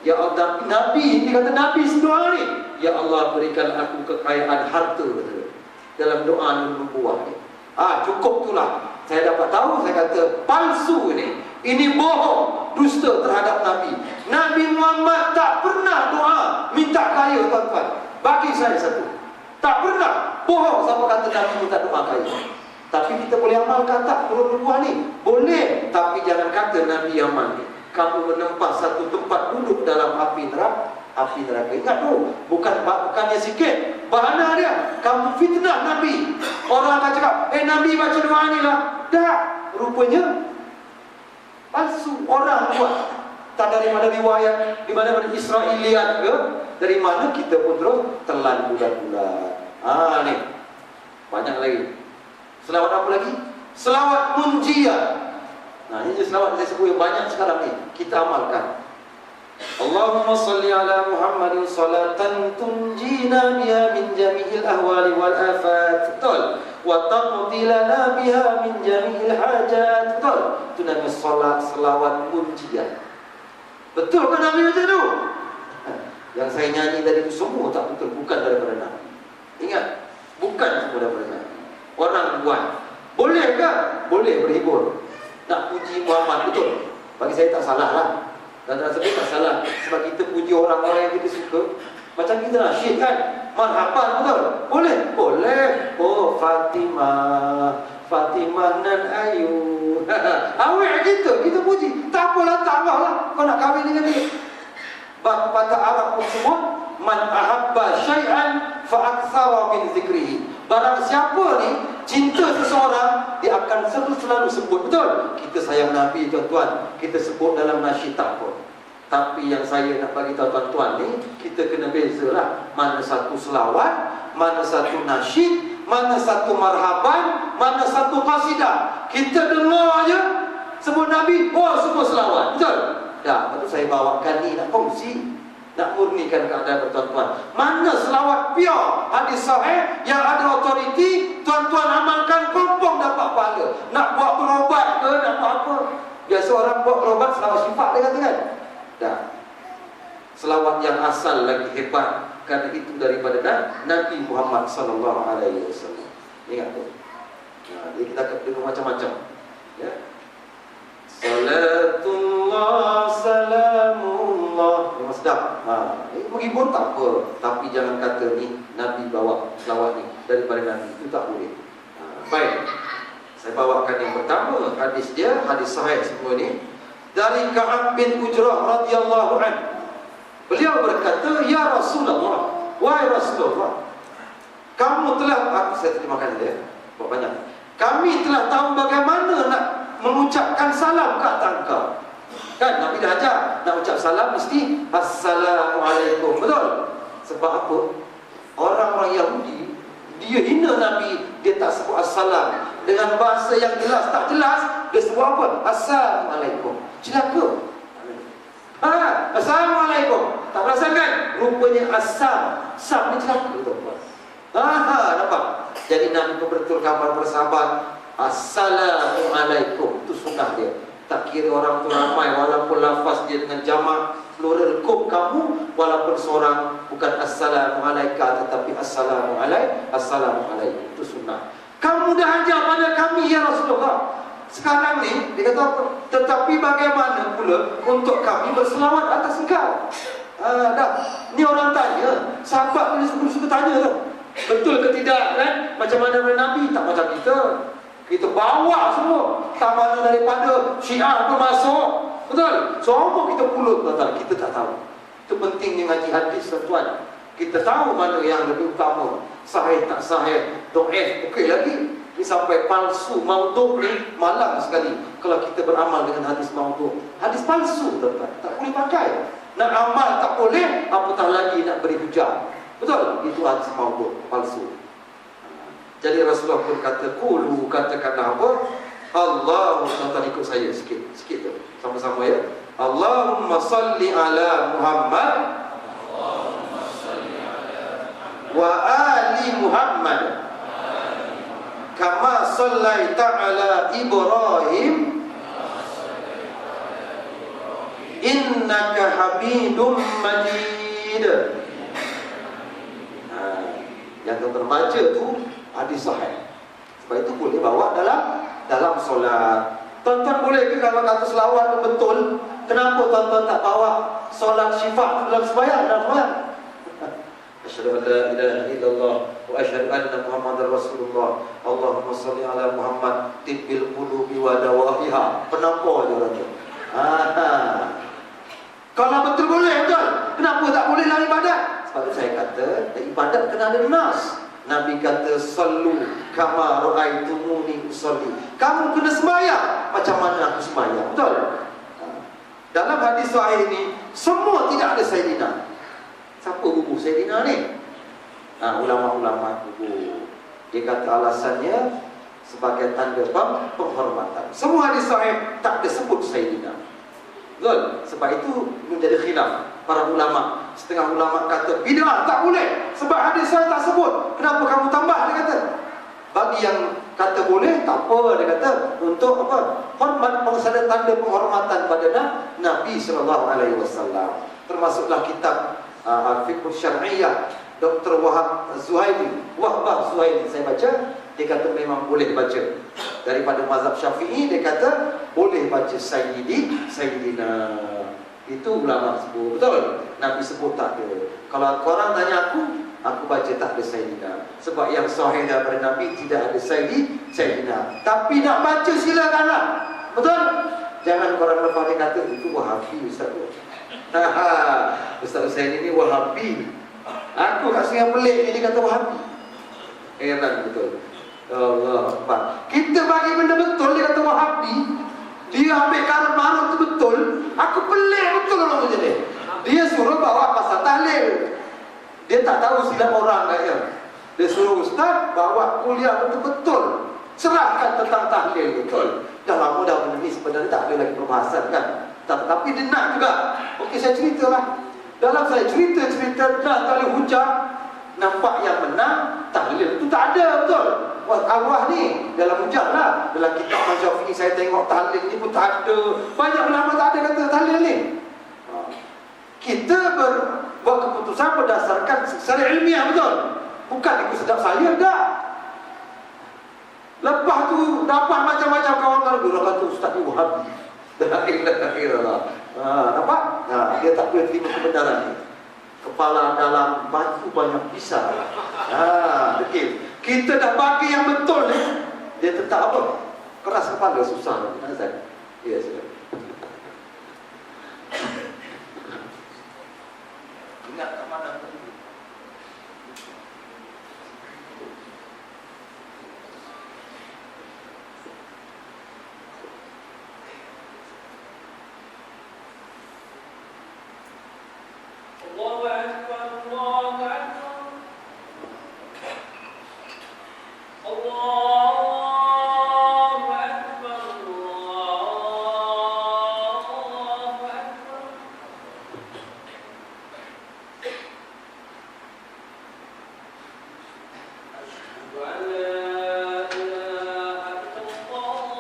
ya Allah, Nabi, dia kata Nabi sedoa ni, ya Allah berikan aku kekayaan harta, betul. Dalam doa nubuwah ni. Cukup itulah. Saya dapat tahu, saya kata palsu ini. Ini bohong, dusta terhadap Nabi. Nabi Muhammad tak pernah doa minta kaya, tuan-tuan. Bagi saya satu, tak pernah. Bohong siapa kata Nabi minta doa kaya. Tapi kita boleh amalkan tak turun nubuwah ni? Boleh. Tapi jangan kata Nabi amal ni kamu menempah satu tempat duduk dalam api neraka. Ingat tu, bukannya sikit. Bahana dia, kamu fitnah Nabi. Orang akan cakap, Nabi baca doa ni lah. Tak, rupanya palsu. Orang buat. Tak daripada riwayat, di mana Israiliyat ke, dari mana kita pun terus telan bulat-bulat. Ni banyak lagi. Selawat apa lagi? Selawat munjiyah. Ini selawat saya sebut yang banyak sekarang ni. Kita amalkan. Allahumma salli ala Muhammadin salatan tunji tunjina biha min jami'il ahwali wal afat. Betul. Wa taqdilana biha min jami'il hajat. Betul. Itu namanya salat, selawat, pujian. Betul kan Nabi macam tu? Yang saya nyanyi tadi itu semua tak betul, bukan daripada Nabi. Ingat, bukan semua daripada Nabi. Orang buat. Boleh ke? Boleh berhibur. Nak puji Muhammad, betul. Bagi saya tak salah lah. Dan rasa tak salah. Sebab kita puji orang-orang yang kita suka. Macam kita nasyid kan, marhaban, betul? Boleh? Boleh. Oh Fatimah, Fatimah nan Ayu. Awet kita puji. Tak apalah, tak apalah. Kau nak kahwin dengan dia. Bahasa Arab pun semua, man ahabba syai'an fa aktsara min zikrihi. Barang siapa ni cinta seseorang, dia akan selalu sebut. Betul? Kita sayang Nabi, tuan-tuan. Kita sebut dalam nasyid tak apa. Tapi yang saya nak bagi tahu tuan-tuan ni, kita kena bezalah mana satu selawat, mana satu nasyid, mana satu marhaban, mana satu qasidah. Kita dengar aja sebut Nabi, oh semua selawat. Betul? Ya, lepas tu saya bawakan ni nak kongsi, nak murnikan keadaan tuan-tuan. Mana selawat pure, hadis sahih yang ada autoriti, tuan-tuan amalkan, kompong dapat pahala. Nak buat berobat ke, nak buat apa? Biasa orang buat berobat selawat syifa, dia kata kan? Dah. Selawat yang asal lagi hebat, kerana itu daripada Nabi Muhammad sallallahu alaihi wasallam. Ingat tu. Nah, jadi kita akan dengar macam-macam. Ya. Salatullah salamullah. Memang sedap. Menghibur tak apa, tapi jangan kata ni Nabi bawa selawat ni daripada Nabi, itu tak boleh. Baik. Saya bawakan yang pertama, hadis dia, hadis sahih semua ni. Dari Ka'ab bin Ujrah radhiyallahu anhu. Beliau berkata, "Ya Rasulullah, wahai Rasulullah, kamu telah," saya terima kasih dia, buat banyak. "Kami telah tahu bagaimana nak mengucapkan salam ke atas engkau." Kan Nabi dah ajar nak ucap salam mesti Assalamualaikum. Betul? Sebab apa? Orang-orang Yahudi, dia hina Nabi, dia tak sebut assalam. Dengan bahasa yang jelas tak jelas, dia sebut apa? Assalamualaikum. Celaka. Assalamualaikum. Tak perasan? Rupanya assam. Sam ni celaka, tuan-tuan. Nampak? Jadi Nabi mempertulkan para sahabat, Assalamualaikum. Itu sunnah dia. Tak kira orang tu ramai, walaupun lafaz dia dengan jamak plural kum kamu, walaupun seorang bukan Assalamualaikum tetapi Assalamualaikum. Itu sunnah. Kamu dah ajar pada kami ya Rasulullah. Sekarang ni dia kata apa? Tetapi bagaimana pula untuk kami berselawat atas engkau? Dah. Ni orang tanya, sahabat ni suka tanya tu. Betul ke tidak kan? Macam mana Nabi? Tak macam kita. Kita bawa semua. Tak mana daripada Syiah pun masuk. Betul? Semua kita pulut, tuan-tuan. Kita tak tahu. Itu pentingnya ngaji hadis, tuan-tuan. Kita tahu mana yang lebih utama. Sahih tak sahih, do'if, okey lagi. Ini sampai palsu, maudhu' ni malang sekali kalau kita beramal dengan hadis maudhu'. Hadis palsu, tuan-tuan. Tak boleh pakai. Nak amal tak boleh, apatah lagi nak beri hujah. Betul? Itu hadis maudhu', palsu. Jadi Rasulullah pun kata, "Qulu," katakanlah apa? Allah, tuan-tuan ikut saya sikit tu. Sama-sama ya. Allahumma salli ala Muhammad wa ali Muhammad kama sallaita ala Ibrahim innaka Hamidum Majid. Yang terbaca tu hadis sahih. Sebab itu boleh bawa dalam solat. Tuan-tuan boleh ke kalau kata selawat betul? Kenapa tuan-tuan tak bawa solat syifa dalam sembahyang? Asyhadu an la ilaha illallah wa asyhadu anna Muhammadar Rasulullah. Allahumma shalli ala Muhammad tibbil qulubi wa dawahiha. Kenapa je orang? Kalau betul boleh, betul. Kenapa tak boleh dalam ibadat? Sebab itu saya kata, ibadat kena ada nas. Nabi kata, "Sallu kama ra'aitumuni usalli." Kamu kena sembahyang macam mana aku sembahyang. Betul? Dalam hadis sahih ini, semua tidak ada Sayyidina. Siapa bubuh Sayyidina ni? Ulama-ulama bubuh. Dia kata alasannya sebagai tanda penghormatan. Semua hadis sahih tak ada sebut Sayyidina. Betul? Sebab itu menjadi khilaf para ulama. Setengah ulama kata bid'ah tak boleh sebab bagi yang kata boleh, tak apa, dia kata untuk apa? Hormat, pengesada tanda penghormatan pada Nabi SAW. Termasuklah kitab Al-Fiqh Syar'iyah Dr. Wahbah Zuhaili, saya baca, dia kata memang boleh baca. Daripada mazhab Syafi'i, dia kata boleh baca Sayyidina. Itu ulama sebut, betul? Nabi sebut tak ada. Kalau korang tanya aku baca tak ada Sayyidina. Sebab yang sahih daripada Nabi tidak ada Sayyidina. Tapi nak baca silakanlah, betul? Jangan korang lepas dia kata itu Wahabi Ustaz. Ustaz Hussein ini Wahabi. Aku kat sini pelik ni dia kata Wahabi. Heran betul. Allah Akbar. Kita bagi benda betul, dia kata Wahabi. Dia ambil karut marut tu betul. Aku pelik betul orang macam ni. Dia suruh bawa pasal tahlil. Dia tak tahu silap orang kaya. Dia suruh ustaz bawa kuliah betul-betul, serahkan tentang tahlil betul. Dah lama dah benda ni sebenarnya tak ada lagi perbahasan kan. Tapi dia nak juga. Okey, saya ceritalah. Dalam saya cerita dah kali hujah, nampak yang menang tahlil tu tak ada betul. Arwah ni dalam hujah lah. Dalam kitab Syafi'i saya tengok tahlil ni pun tak ada. Banyak ulama tak ada kata tahlil ni. Kita buat keputusan berdasarkan secara ilmiah betul. Bukan ikut sedap saya dah. Lepas tu dapat macam-macam kawan-kawan guru kata ustaz ni Wahabi. La ilaha illallah. Nampak? Dia tak boleh terima kebenaran ni. Kepala dalam batu banyak pisau. Okey. Kita dah bagi yang betul ni, dia tetap apa? Keras kepala, susah. Ya, sudah. Ingat ke mana tu? Allahu Akbar, Allahu Akbar. Allahu Akbar, Allahu Akbar. Asyhadu an la ilaha illallah. Asyhadu an la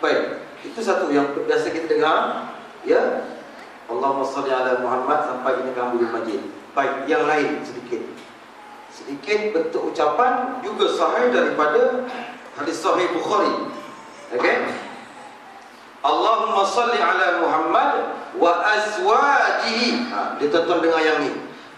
Baik, itu satu yang biasa kita dengar, ya. Allahumma salli ala Muhammad sampai ini kamu majid. Baik, yang lain sedikit. sedikit bentuk ucapan juga sahih daripada hadis sahih Bukhari. Okey. Allahumma salli ala Muhammad wa azwajihi. Ditonton dengan yang ni.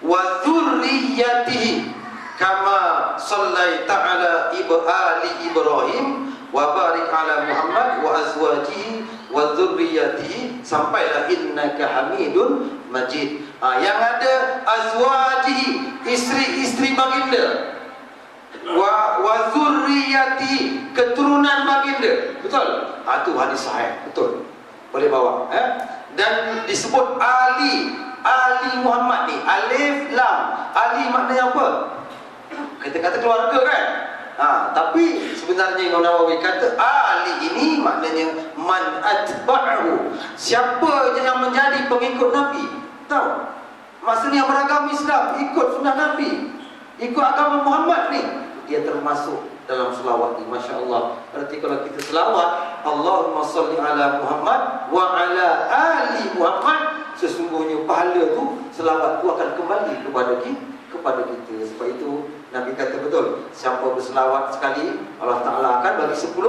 Wa dzurriyyatihi kama sallaita ala ali Ibrahim wa barik ala Muhammad wa azwajihi wa dzurriyyatihi sampailah innaka Hamidun Majid. Yang ada azwajihi, isteri-isteri baginda, wa dzurriyyatihi, keturunan baginda. Betul? Itu hadis sahih, betul. Boleh bawa, Dan disebut Ali Muhammad ni, alif lam. Ali maknanya apa? Kita kata keluarga kan? Tapi sebenarnya Imam Nawawi kata Ali ini maknanya man atba'ahu, siapa yang menjadi pengikut Nabi. Tahu? Maksudnya yang beragama Islam, ikut sunnah Nabi, ikut agama Muhammad ni, dia termasuk dalam selawat ni. Masya Allah. Berarti kalau kita selawat Allahumma salli ala Muhammad wa ala ali Muhammad, sesungguhnya pahala tu, selawat tu akan kembali kepada kita. Sebab itu Nabi kata betul, siapa berselawat sekali, Allah Ta'ala akan bagi 10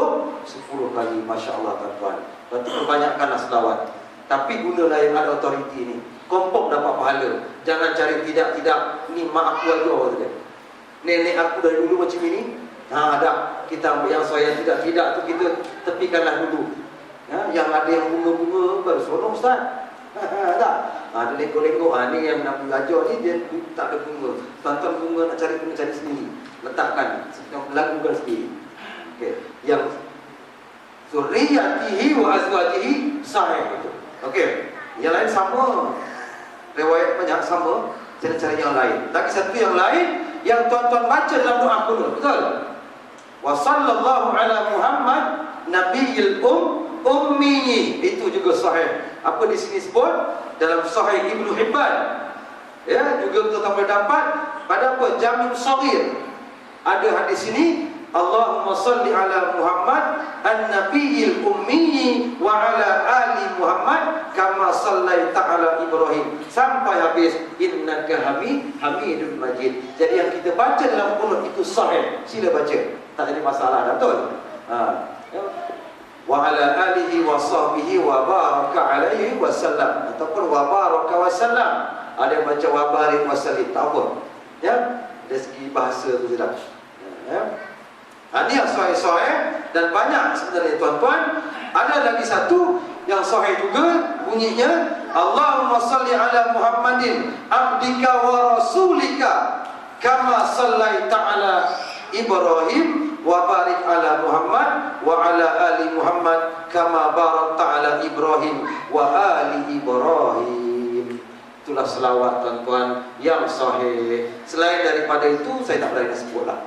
kali. Masya Allah tuan-tuan. Berarti perbanyakkanlah selawat. Tapi gunalah yang ada autoriti ni, kompok dapat pahala. Jangan cari tidak, ni mak aku aja kata. Nenek aku dari dulu macam ini. Ada kita ambil yang saya tidak tu kita tepikanlah dulu. Yang ada yang bunga-bunga baru sorong Ustaz. Tak. Ada lekor-lekor. Ni yang Nabi ajar ni dia tak ada bunga. Tuan-tuan bunga nak cari bunga, cari sendiri. Letakkan, lakukan sendiri. Okey. Yang zurriyatihi wa azwajihi sahih itu. Okey. Yang lain sama. Riwayat banyak sama. Cara-cara yang lain. Lagi satu yang lain yang tuan-tuan baca dalam doa kunut. Betul? Wa sallallahu ala Muhammad nabiyil ummi. Itu juga sahih. Apa di sini sebut dalam sahih Ibnu Hibban. Ya, juga tuan-tuan boleh dapat pada apa? Jami' Shaghir. Ada hadis ini, Allahumma salli ala Muhammad an-nabiyil ummi wa ala ali Muhammad kama sallaita ala Ibrahim, sampai habis innaka Hamidun Majid. Jadi yang kita baca dalam kunut itu sahih. Sila baca. Tak ada masalah dah, betul? Wa ala alihi wa sahbihi wa baraka alaihi wa sallam, ataupun wa baraka wa sallam. Ada yang baca wa barik wa sallim, tak apa. Ya, dari segi bahasa tu sudah. Ya. Ini yang sahih-sahih dan banyak sebenarnya tuan-tuan. Ada lagi satu yang sahih juga, bunyinya Allahumma salli ala Muhammadin abdika wa rasulika kama sallaita ala Ibrahim wa barik ala Muhammad wa ala ali Muhammad kama barakta ala Ibrahim wa ali Ibrahim. Itulah selawat tuan-tuan yang sahih. Selain daripada itu saya tak berani sebutlah.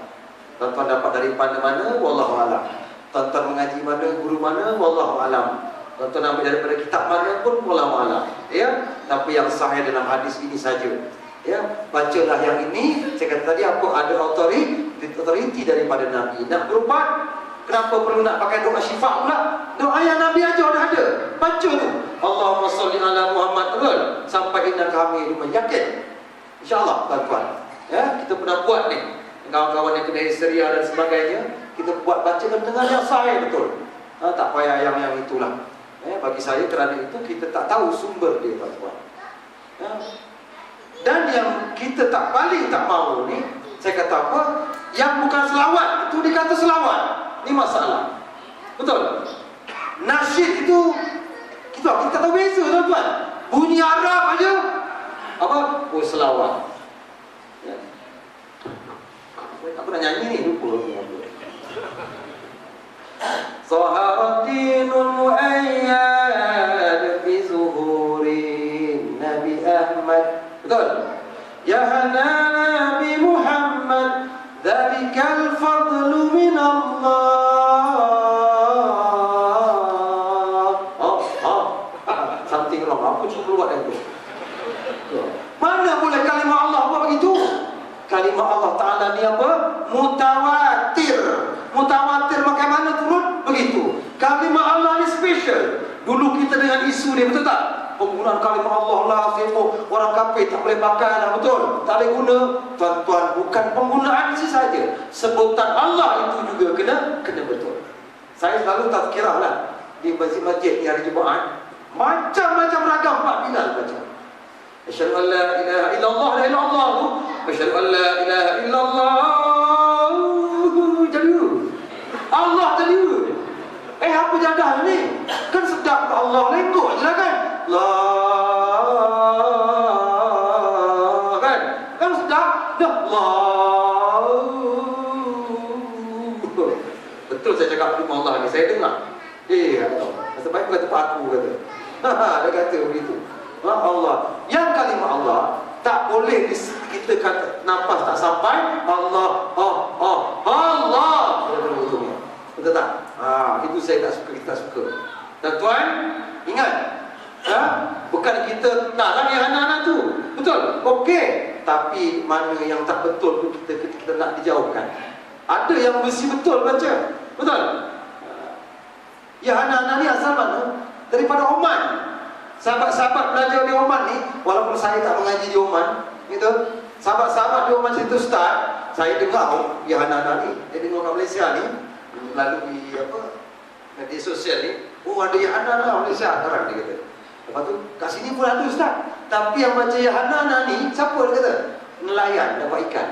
Tuan-tuan dapat daripada mana? Wallahu alam. Tuan-tuan mengaji mana, guru mana? Wallahu alam. Tuan-tuan ambil daripada kitab mana pun wallahu alam. Ya, tapi yang sahih dalam hadis ini saja. Ya, bacalah yang ini. Saya kata tadi apa? Ada autoriti daripada Nabi. Nak berubat, kenapa perlu nak pakai doa syifa pula? Doa yang Nabi ajar dah ada. Baca tu. Allahumma salli ala Muhammad, betul? Sampai innaka Hamidun Majid. InsyaAllah tuan-tuan. Ya, kita pernah buat ni. Kawan-kawan yang kena histeria dan sebagainya, kita buat bacakan dengan yang sahih betul. Tak payah yang itulah. Bagi saya kerana itu kita tak tahu sumber dia tuan-tuan. Dan yang kita paling tak mahu ni, saya kata apa? Yang bukan selawat itu dikata selawat. Ini masalah. Betul? Nasyid itu kita tahu beza tuan-tuan. Bunyi Arab aja apa? Oh, selawat. Ya. Aku nak nyanyi ni, lupa. Saharadinul mu'ayyad fi zuhurin Nabi Ahmad. Betul? Ya hanana bi Muhammad dzalikal fadlu min Allah. Something wrong. Aku cuba keluar dari itu. Mana boleh kalimah Allah apa begitu? Kalimah Allah Ta'ala ni apa? Mutawatir. Mutawatir bagaimana turun? Begitu. Kalimah Allah ni special. Dulu kita dengan isu dia, betul tak? penggunaan kalimah Allah lah, sibuk orang kafir tak boleh pakai dah, betul? Tak boleh guna. Tuan-tuan, bukan penggunaan saja, sebutan Allah itu juga kena betul. Saya selalu tazkirah lah di masjid-masjid di hari Jumaat, macam-macam ragam Pak Bilal baca. Asyhadu an la ilaha illallah, la ilaha illallah. Asyhadu an la ilaha illallah. Jadi Allah tadi. Apa jadah ni? Kan sedap Allah lengkok je lah kan? Kan? Kan sedap? Dah Allah. Betul saya cakap dengan Allah ni, saya dengar. Masa baik kata Pak aku kata. Dia kata begitu. Allah. Yang kalimah Allah tak boleh kita kata nafas tak sampai Allah, Allah. Betul tak? Itu saya tak suka, kita suka. Dan tuan, ingat, bukan kita nak lagi anak-anak tu. Betul? Okey. Tapi mana yang tak betul tu kita nak dijauhkan. Ada yang mesti betul baca. Betul? Ya, anak-anak ni asal mana? Daripada Oman. Sahabat-sahabat belajar di Oman ni, walaupun saya tak mengaji di Oman, gitu. Sahabat-sahabat di Oman situ start, saya dengar, ya anak-anak ni, dia dengar kat Malaysia ni, melalui media sosial ni, ada ya anak-anak Malaysia sekarang, dia kata. Lepas tu, kat sini pun ada Ustaz. Tapi yang baca ya anak-anak ni, siapa dia kata? Nelayan dapat ikan.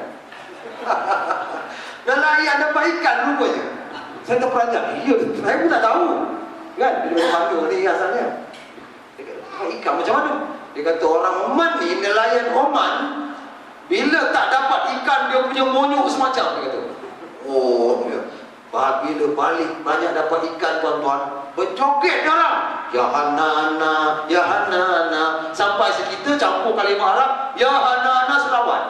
Nelayan dapat ikan rupanya. Saya terperanjat, saya pun tak tahu. Kan, dia mana ni asalnya. Ikan macam mana? Dia kata orang Oman ni, nelayan Oman, bila tak dapat ikan dia punya monyuk semacam, dia kata. Bila balik banyak dapat ikan tuan-tuan, berjoget dia orang. Ya Hanana, Ya Hanana, sampai sekitar campur kalimah Arab, Ya Hanana selawat.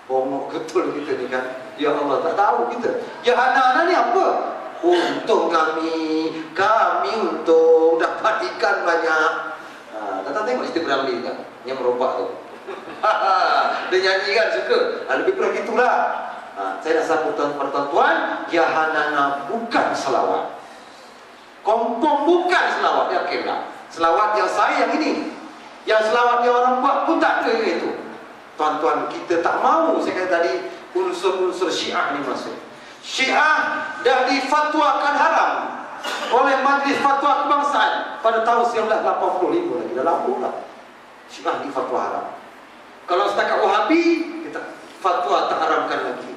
Bongok betul kita ni kan. Ya Allah, tak tahu kita. Ya Hanana ni apa? Untung kami untung dapat ikan banyak. Datang tengok cerita Beramli kan, yang merobak tu. Dia nyanyi kan, suka. Lebih kurang itulah. Saya nak sambut tuan-tuan, Ya Hanana bukan selawat. Kompong bukan selawat, yakinlah. Selawat yang saya yang ini, yang selawat yang orang buat pun tak ada itu. Tuan-tuan, kita tak mahu. Saya kata tadi, unsur-unsur Syiah ni masuk. Syiah dah difatwakan haram oleh Majlis Fatwa Kebangsaan pada tahun 1985 lagi, dah lama lah. Syiah difatwa haram. Kalau setakat Wahabi, kita fatwa tak haramkan lagi.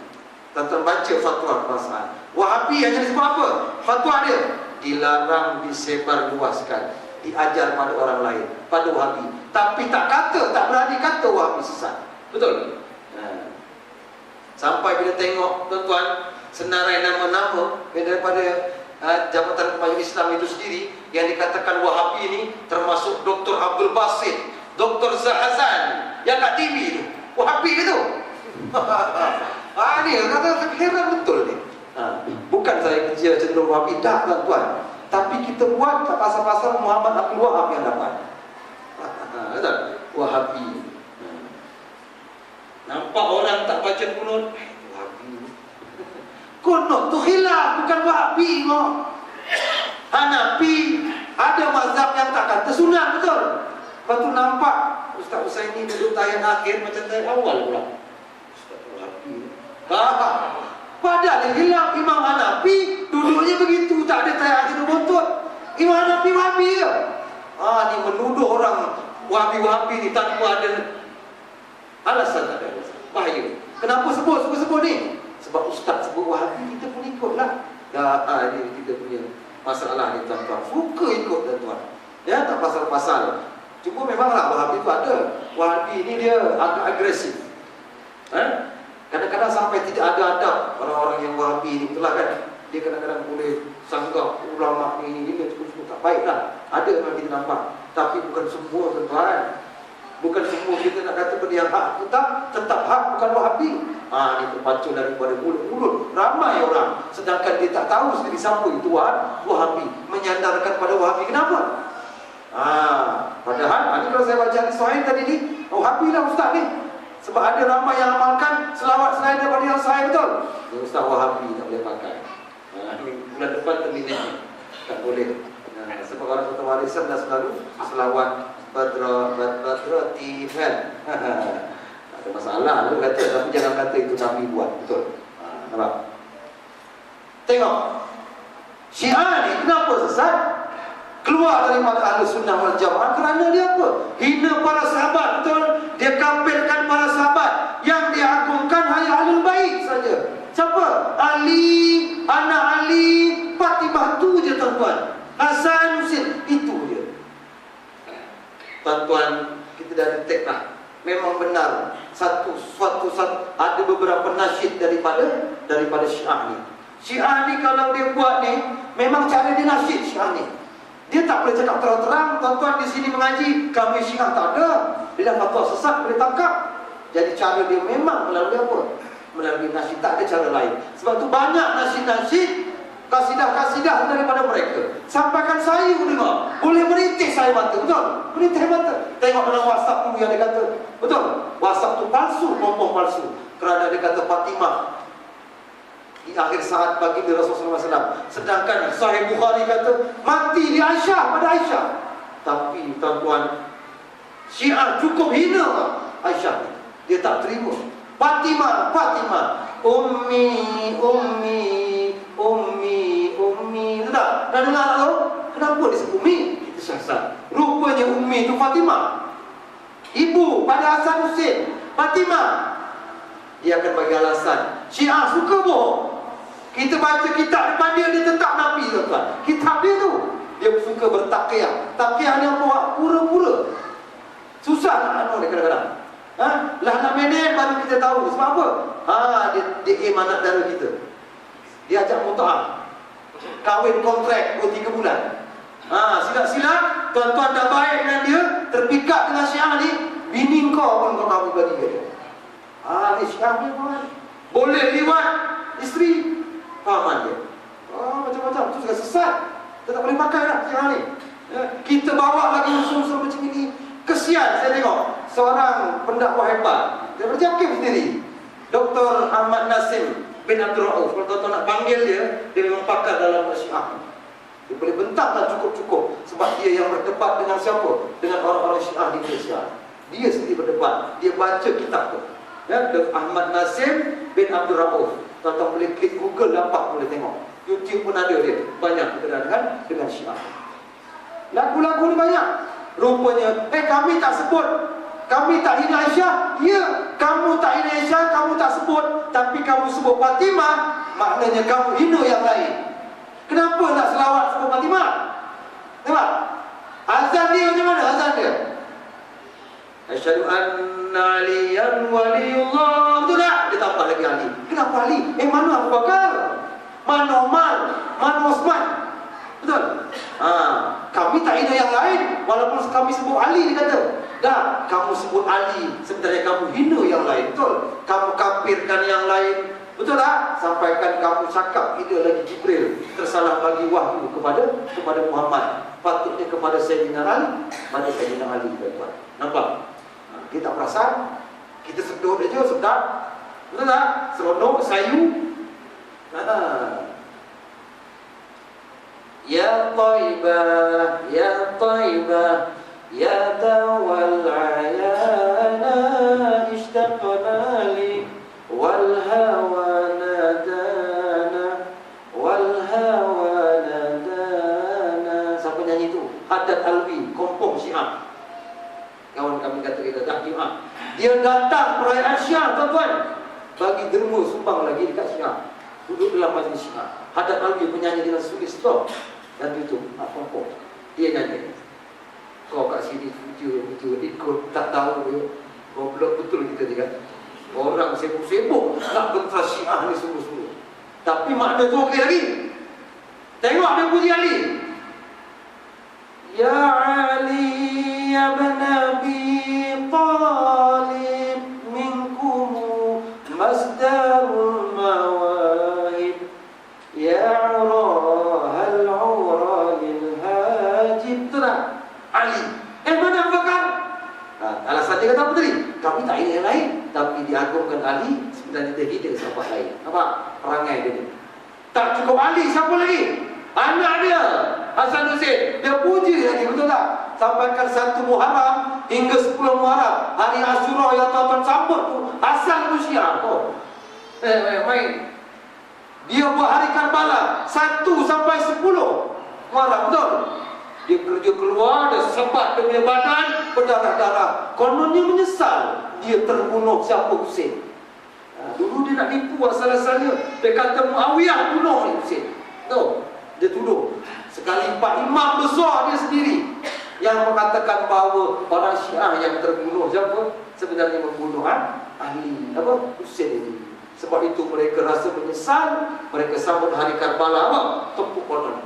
Tuan-tuan baca fatwa kebangsaan. Wahabi hanya disebut apa? Fatwa dia dilarang disebarluaskan, diajar pada orang lain, pada Wahabi. Tapi tak berani kata Wahabi sesat. Betul? Sampai bila tengok tuan-tuan senarai nama-nama daripada Jabatan Kemajuan Islam itu sendiri yang dikatakan Wahabi ini, termasuk Dr. Abdul Basit, Dr. Zahazan yang kat TV itu, Wahabi itu. Ni kata heran betul ni. Bukan saya kerja cenderung Wahabi, dah tuan-tuan. Tapi kita buat tak pasal-pasal Muhammad Abdul Wahab yang dapat. Betul? Wahabi. Nampak orang tak baca kunut, Wahabi. Kunut tu khilaf, bukan Wahabi. Hanafi ada mazhab yang tak kata sunat, betul? Lepas tu nampak Ustaz Husaini duduk tayang akhir macam tayang awal pula. Ustaz Wahabi. Padahal khilaf Imam Hanafi duduknya begitu, tak ada tayang akhir betul. Imam Hanafi Wahabi ke? Ni menuduh orang Wahabi ni tanpa ada alasan, tak ada alasan. Bahaya. Kenapa sebut ni? Sebab Ustaz sebut Wahabi, kita pun ikutlah. Ini kita punya masalah ni tuan-tuan. Suka ikut tuan-tuan. Ya, tak pasal-pasal. Cuma memanglah Wahabi tu ada. Wahabi ni dia agak agresif. Kadang-kadang sampai tidak ada adab orang-orang yang Wahabi ni, itulah kan. Dia kadang-kadang boleh sanggah ulama ni cukup tak baiklah. Ada memang kita nampak. Tapi bukan semua tuan-tuan. Bukan semua kita nak kata benda yang hak tetap hak, bukan Wahabi. Ini terpacu daripada mulut-mulut ramai orang, sedangkan dia tak tahu sendiri siapa itu Wahabi, menyandarkan pada Wahabi. Kenapa? Padahal ini kalau saya baca hadis sahih tadi ni, Wahabi lah Ustaz ni. Sebab ada ramai yang amalkan selawat selain daripada yang sahih, betul? Ustaz Wahabi tak boleh pakai. Bulan depan terminate tak boleh. Sebab orang kata warisan dah selalu selawat Badrati kan. Tak ada masalah lu kata, tapi jangan kata itu Nabi buat. Betul. Nampak? Tengok Syiah ni kenapa sesat? Keluar daripada Ahlus Sunnah wal Jamaah kerana dia apa? Hina para sahabat, betul? Dia kafirkan para sahabat. Yang diagungkan hanya Ahlul Bait saja. Siapa? Ali, anak Ali, Fatimah, tu je tuan-tuan. Hasan, Husain, itu je. Tuan-tuan, kita dah detect lah. Memang benar satu ada beberapa nasyid daripada Syiah ni. Syiah ni kalau dia buat ni, memang cara dia nasyid Syiah ni. Dia tak boleh cakap terang-terang, tuan-tuan di sini mengaji, kami Syiah tak ada. Bila fatwa sesat boleh tangkap. Jadi cara dia memang melalui apa? Melalui nasyid, tak ada cara lain. Sebab tu banyak nasyid-nasyid, kasidah-kasidah daripada mereka. Sampaikan saya dengar, boleh merintih saya mata, betul? Merintih mata. Tengok dalam WhatsApp tu yang dia kata, betul? WhatsApp tu palsu, ngomong palsu. Kerana dia kata Fatimah di akhir saat baginda Rasulullah SAW. Sedangkan Sahih Bukhari kata mati di Aisyah, pada Aisyah. Tapi tuan-tuan, Syiah cukup hina Aisyah. Dia tak terima. Fatimah, Ummi. Tak? Dah dengar tak tahu? Kenapa dia sebut Ummi? Kita syasat. Rupanya Ummi itu Fatimah. Ibu pada Hasan Husain, Fatimah. Dia akan bagi alasan. Syiah suka bohong. Kita baca kitab depan dia tetap Nabi, tuan-tuan. Kitab dia tu, dia suka bertakyah. Takyah ni apa? Pura-pura. Susah nak dia kadang-kadang. Lah nak manage baru kita tahu. Sebab apa? Dia aim anak dara kita. Dia ajak muta'ah. Kahwin kontrak 3 bulan. Silap-silap, tuan-tuan dah baik dengan dia, terpikat dengan Syiah ni, bini kau pun kau kahwin bagi dia. Ni Syiah ni kawan. Boleh liwat isteri. Fahaman dia. Macam-macam. Itu juga sesat. Kita tak boleh pakai lah Syiah ni. Kita bawa lagi usul-usul macam ini. Kesian saya tengok seorang pendakwah hebat. Dia berjakim sendiri. Dr. Ahmad Nasim bin Abdul Rauf. Kalau tuan-tuan nak panggil dia, dia memang pakar dalam Syiah. Dia boleh bentangkan cukup-cukup. Sebab dia yang berdebat dengan siapa? Dengan orang-orang Syiah di Malaysia. Dia sendiri berdebat. Dia baca kitab tu. Dr. Ahmad Nasim bin Abdul Rauf. Tuan-tuan boleh klik Google, dapat boleh tengok. YouTube pun ada dia. Banyak berkenaan dengan Syiah. Lagu-lagu ni banyak. Rupanya, kami tak sebut, kami tak hina Aisyah. Ya, kamu tak hina Aisyah, kamu tak sebut. Tapi kamu sebut Fatimah, maknanya kamu hina yang lain. Kenapa nak selawat sebut Fatimah? Nampak? Azan dia macam mana azan dia? Asyhadu anna aliyan waliyullah. Betul tak? Dia tambah lagi Ali. Kenapa Ali? Mana Abu Bakar? Mana Umar? Mana Osman? Betul? Kami tak hina yang lain. Walaupun kami sebut Ali, dia kata, dah, kamu sebut Ali, sebenarnya kamu hina yang lain. Betul? Kamu kafirkan yang lain. Betul tak? Sampaikan kamu cakap hina lagi Jibril tersalah bagi wahyu kepada Muhammad. Patutnya kepada Sayyidina Ali, pada Sayyidina Ali. Nampak? Kita tak perasan. Kita sedut aja, sedap. Betul tak? Seronok, sayu. Ya Taibah, Ya Taibah, Ya Dawal Ayana, Ishtaqna li, Wal Hawa Nadana, Wal Hawa Nadana. Siapa nyanyi tu? Haddad Alwi, kompong Syiah. Kawan kami kata kita dah Syiah. Dia datang perayaan Syiah, tuan-tuan, bagi derma sumbang lagi dekat Syiah. Duduk dalam majlis Syiah. Haddad Alwi penyanyi dengan sulis stop. Dan itu, kompong. Dia nyanyi. Kau kat sini hujur, ikut, tak tahu dia. Goblok betul kita ni kan. Orang sibuk-sibuk nak bentar Syiah ni sungguh-sungguh. Tapi makna tu okey lagi. Tengok dia puji Ali. Ya Ali, ya bin Abi Talib, minkum masdarul mawahib. Ya Ali. Mana Abu Bakar? Alasan dia kata apa tadi? Kami tak hina yang lain, tapi diagungkan Ali, sebenarnya dia hina sahabat lain. Nampak? Perangai dia ni. Tak cukup Ali, siapa lagi? Anak dia, Hasan Hussein, dia puji lagi, betul tak? Sampaikan 1 Muharram hingga 10 Muharram, hari Asyura yang tuan-tuan sambut tu, Hasan tu Syiah tu. Main. Dia buat hari Karbala 1 sampai 10 Muharram, betul? Dia kerja keluar, dia sebat dia punya badan, berdarah-darah. Kononnya menyesal dia terbunuh siapa Hussein. Dulu dia nak tipu asal-asalnya. Dia kata Muawiyah bunuh Hussein. Tahu? Dia tuduh. Sekali Pak Imam besar dia sendiri yang mengatakan bahawa orang Syiah yang terbunuh siapa? Sebenarnya membunuh ahli Hussein ini. Sebab itu mereka rasa menyesal. Mereka sambut hari Karbala apa? Tepuk konon.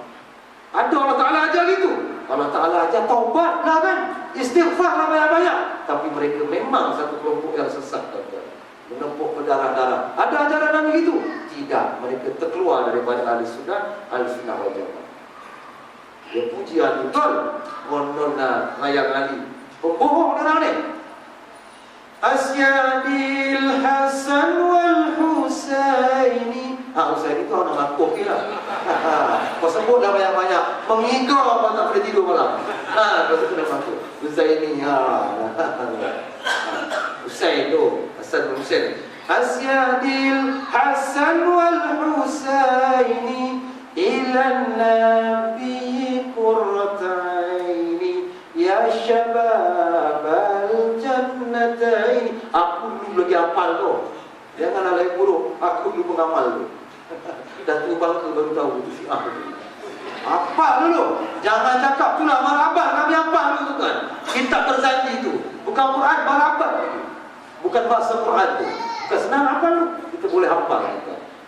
Ada Allah Ta'ala ajar itu. Allah Ta'ala ajar taubatlah kan, istighfarlah banyak-banyak. Tapi mereka memang satu kelompok yang sesat, menempuk berdarah-darah. Ada ajaran Nabi itu? Tidak. Mereka terkeluar daripada ahli sunnah wal jamaah. Dia puji Ali, betul? Monona layang Ali, pembohong orang ni. Asyadil Hasan wal Husaini. Husaini itu orang ngaku okey lah. Kau sebut dah banyak-banyak, mengigau kau tak boleh tidur malam. Kau sebut dah ngaku Husaini. Husain tu, Hasan Husain. Asyadil Hasan wal Husaini ilan Nabi qurrataini ya syabab al-jannataini. Aku dulu lagi hafal tu. Jangan alai buruk. Aku dulu pengamal tu. Datuk bangka baru tahu itu Syiah tu. Hafal dulu. Jangan cakap tu lah marabah. Kami hafal dulu tu kan. Kitab berzanji tu. Bukan Quran, marabah. Bukan bahasa Quran tu. Bukan senang hafal tu. Kita boleh hafal.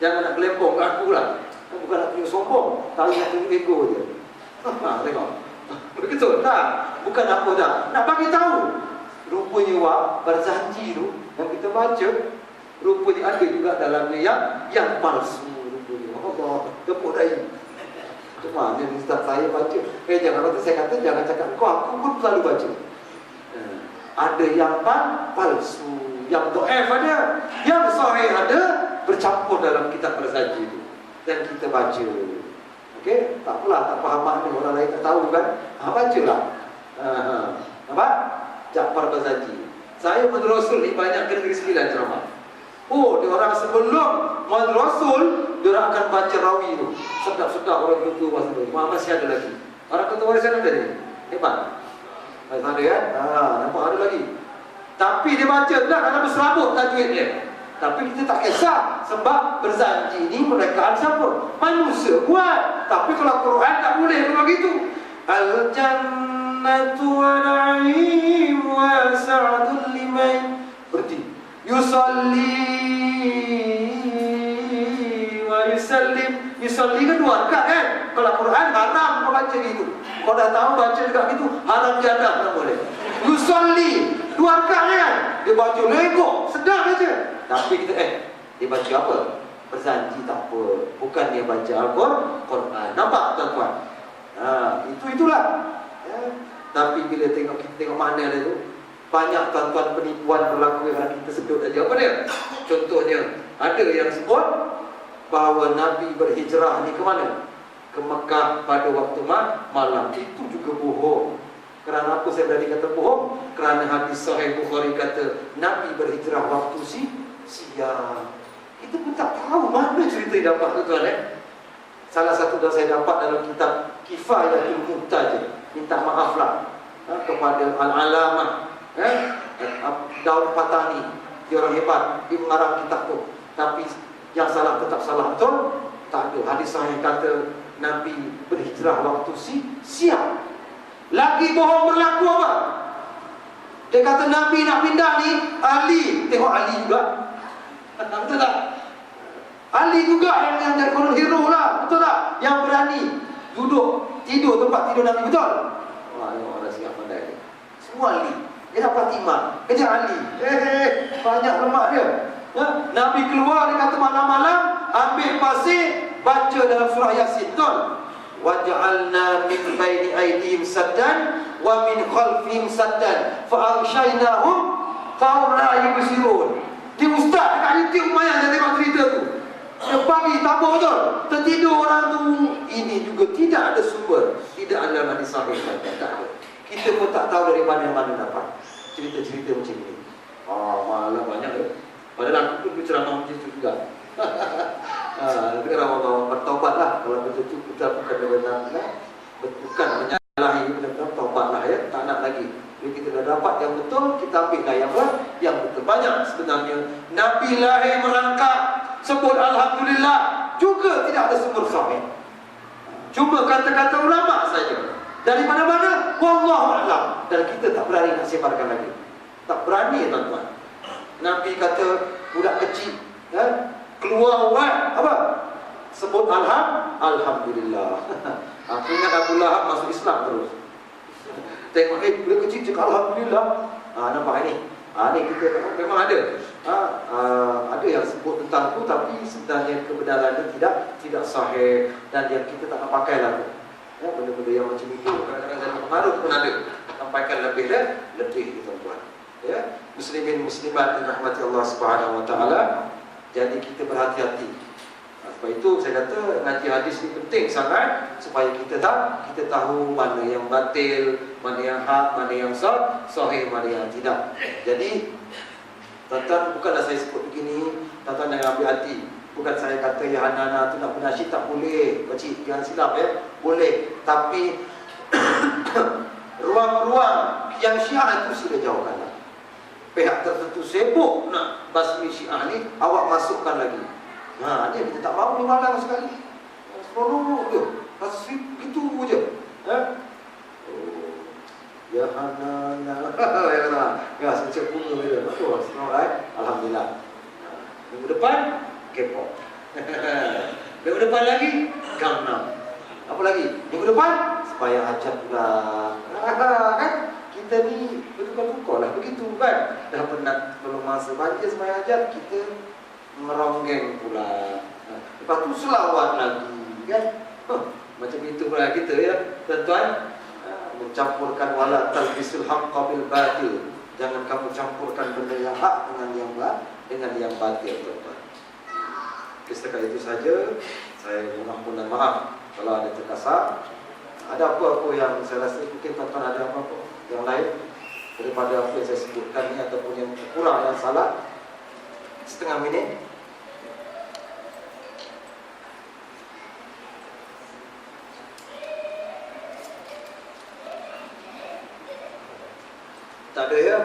Jangan nak kelempong kat aku lah. Bukan nak tunjuk sombong. Tak nak tunjuk ego je. Tengok. Betul tak? Bukan apa tak. Nak bagi tahu. Rupanya berzanji tu yang kita baca, rupanya ada juga dalamnya yang palsu. Rupanya Allah tepuk dahi. Cuma ni ustaz saya baca. Jangan kata saya kata jangan cakap kau, aku pun selalu baca. Ada yang palsu, yang dhaif ada, yang sahih ada, bercampur dalam kitab berzanji itu. Dan kita baca. Okey, tak apalah, tak faham makna, orang lain tak tahu kan. Bacalah. Nampak? Ja'far Berzanji. Saya Muhammad Rasul ni banyak ke Negeri Sembilan ceramah. Dia orang sebelum Muhammad Rasul, dia orang akan baca rawi tu. Sedap-sedap orang betul masa tu. Masih ada lagi. Orang ketua warisan ada ni. Hebat. Masih ada kan? Nampak ada lagi. Tapi dia baca tak ada berserabut tajwid dia. Tapi kita tak kisah. Sebab berzanji ni mereka siapa? Manusia buat. Tapi kalau Quran tak boleh begitu. Al-jannatu wa na'im wa sa'adul liman. Berhenti. Yusalli wa yusallim. Yusalli kan 2 rakaat kan? Kalau Quran haram kau baca gitu. Kau dah tahu baca juga gitu, haram jadah tak boleh. Yusalli 2 rakaat kan? Dia baca lego, sedap baca. Tapi kita dia baca apa? Berzanji tak apa. Bukan dia baca Al-Quran. Nampak tuan-tuan? Itulah. Tapi bila kita tengok mana dia tu, banyak tuan-tuan penipuan berlaku yang kita sebut tadi. Apa dia? Contohnya, ada yang sebut bahawa Nabi berhijrah ni ke mana? Ke Mekah pada waktu malam. Itu juga bohong. Kerana apa saya tadi kata bohong? Kerana hadis Sahih Bukhari kata Nabi berhijrah waktu siang. Kita pun tak tahu mana cerita yang dapat tu tuan. Salah satu yang saya dapat dalam kitab Kifayatul Muhtaj. Minta maaflah kepada Al-Alamah Daud Patani. Dia orang hebat, dia mengarang kitab tu. Tapi yang salah tetap salah, betul? Tak ada. Hadis Sahih kata Nabi berhijrah waktu siang. Lagi bohong berlaku apa? Dia kata Nabi nak pindah ni Ali. Tengok Ali juga. Betul tak? Ali juga yang jadi kolon hero lah. Betul tak? Yang berani duduk tidur tempat tidur Nabi, betul? Wah, orang siap pandai. Semua Ali. Dia dapat Fatimah, kejar Ali. Banyak lemak dia. Nabi keluar, dia kata malam-malam ambil pasir, baca dalam surah Yasin, betul? Waja'alna min baini aydihim saddan wa min khalfihim saddan fa aghshaynahum fa hum la yubsirun. Dia ustaz dekat YouTube lumayan dia tengok cerita tu. Dia pagi tabur betul, tertidur orang tu. Ini juga tidak ada sumber, tidak ada hadis sahih, tak ada. Kita pun tak tahu dari mana dapat cerita-cerita macam ni. Malah banyak ya. Padahal aku pun berceramah macam tu juga. Tapi orang bertaubatlah kalau betul-betul kita bukan benar-benar, bukan menyalahi, benar-benar taubatlah ya, tak nak lagi. Jadi kita dah dapat yang betul, kita ambillah yang betul. Banyak sebenarnya Nabi lahir merangkak, sebut Alhamdulillah, juga tidak ada sumber sahih. Cuma kata-kata ulama saja. Dari mana-mana, wallahu a'lam. Dan kita tak berani nak sebarkan lagi. Tak berani tuan-tuan. Nabi kata budak kecil keluar orang apa? Sebut Alhamdulillah. Aku ingat Abu Lahab masuk Islam terus. Tengok budak kecil cakap Alhamdulillah. Nampak ini. Ni kita memang ada. Ada yang sebut tentang itu, tapi sebenarnya kebenarannya tidak sahih dan yang kita tak nak pakai lah. Ya, benda-benda yang macam itu kadang-kadang jadi pengaruh pun ada. Sampaikan lebih tuan-tuan. Ya, muslimin muslimat yang rahmati Allah Subhanahu wa taala. Jadi kita berhati-hati. Sebab itu saya kata ngaji hadis ni penting sangat supaya kita tahu mana yang batil, mana yang hak, mana yang sahih, mana yang tidak. Jadi tuan-tuan, bukanlah saya sebut begini, tuan-tuan jangan ambil hati. Bukan saya kata ya anak-anak tu nak bernasyid tak boleh. Pakcik jangan silap ya. Boleh. Tapi ruang-ruang yang Syiah itu sudah jauhkanlah. Pihak tertentu sibuk nak basmi Syiah ni, awak masukkan lagi. Ni kita tak mahu ni malang sekali. Seronok je. Kasih begitu je. Ya anak-anak. Ya sejak bunga dia. Betul. Alhamdulillah. Minggu depan K-pop. Minggu depan lagi Gangnam. Apa lagi? Minggu depan supaya hajat pula. Kan kita ni bertukar-tukar lah begitu kan. Dah penat belum masa baca supaya hajat, kita meronggeng pula. Lepas tu selawat lagi kan. Macam itu pula kita ya tuan-tuan. Mencampurkan wala talbisul haqqa bil batil. Jangan kamu campurkan benda yang hak dengan yang batil tuan-tuan. Setakat itu saja. Saya mohon maaf kalau ada terkasar. Ada apa-apa yang saya rasa mungkin tuan-tuan ada apa-apa yang lain daripada apa yang saya sebutkan ni, ataupun yang kurang dan salah. Setengah minit. Tak ada ya?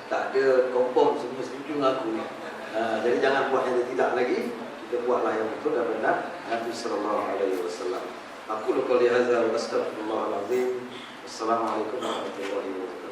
Tak ada, confirm semua setuju dengan aku. Jadi jangan buat yang tidak lagi. Kita buatlah yang betul dan benar. Nabi sallallahu alaihi wasallam. Aku qouli hadza wa astaghfirullahal azim. Assalamualaikum warahmatullahi wabarakatuh.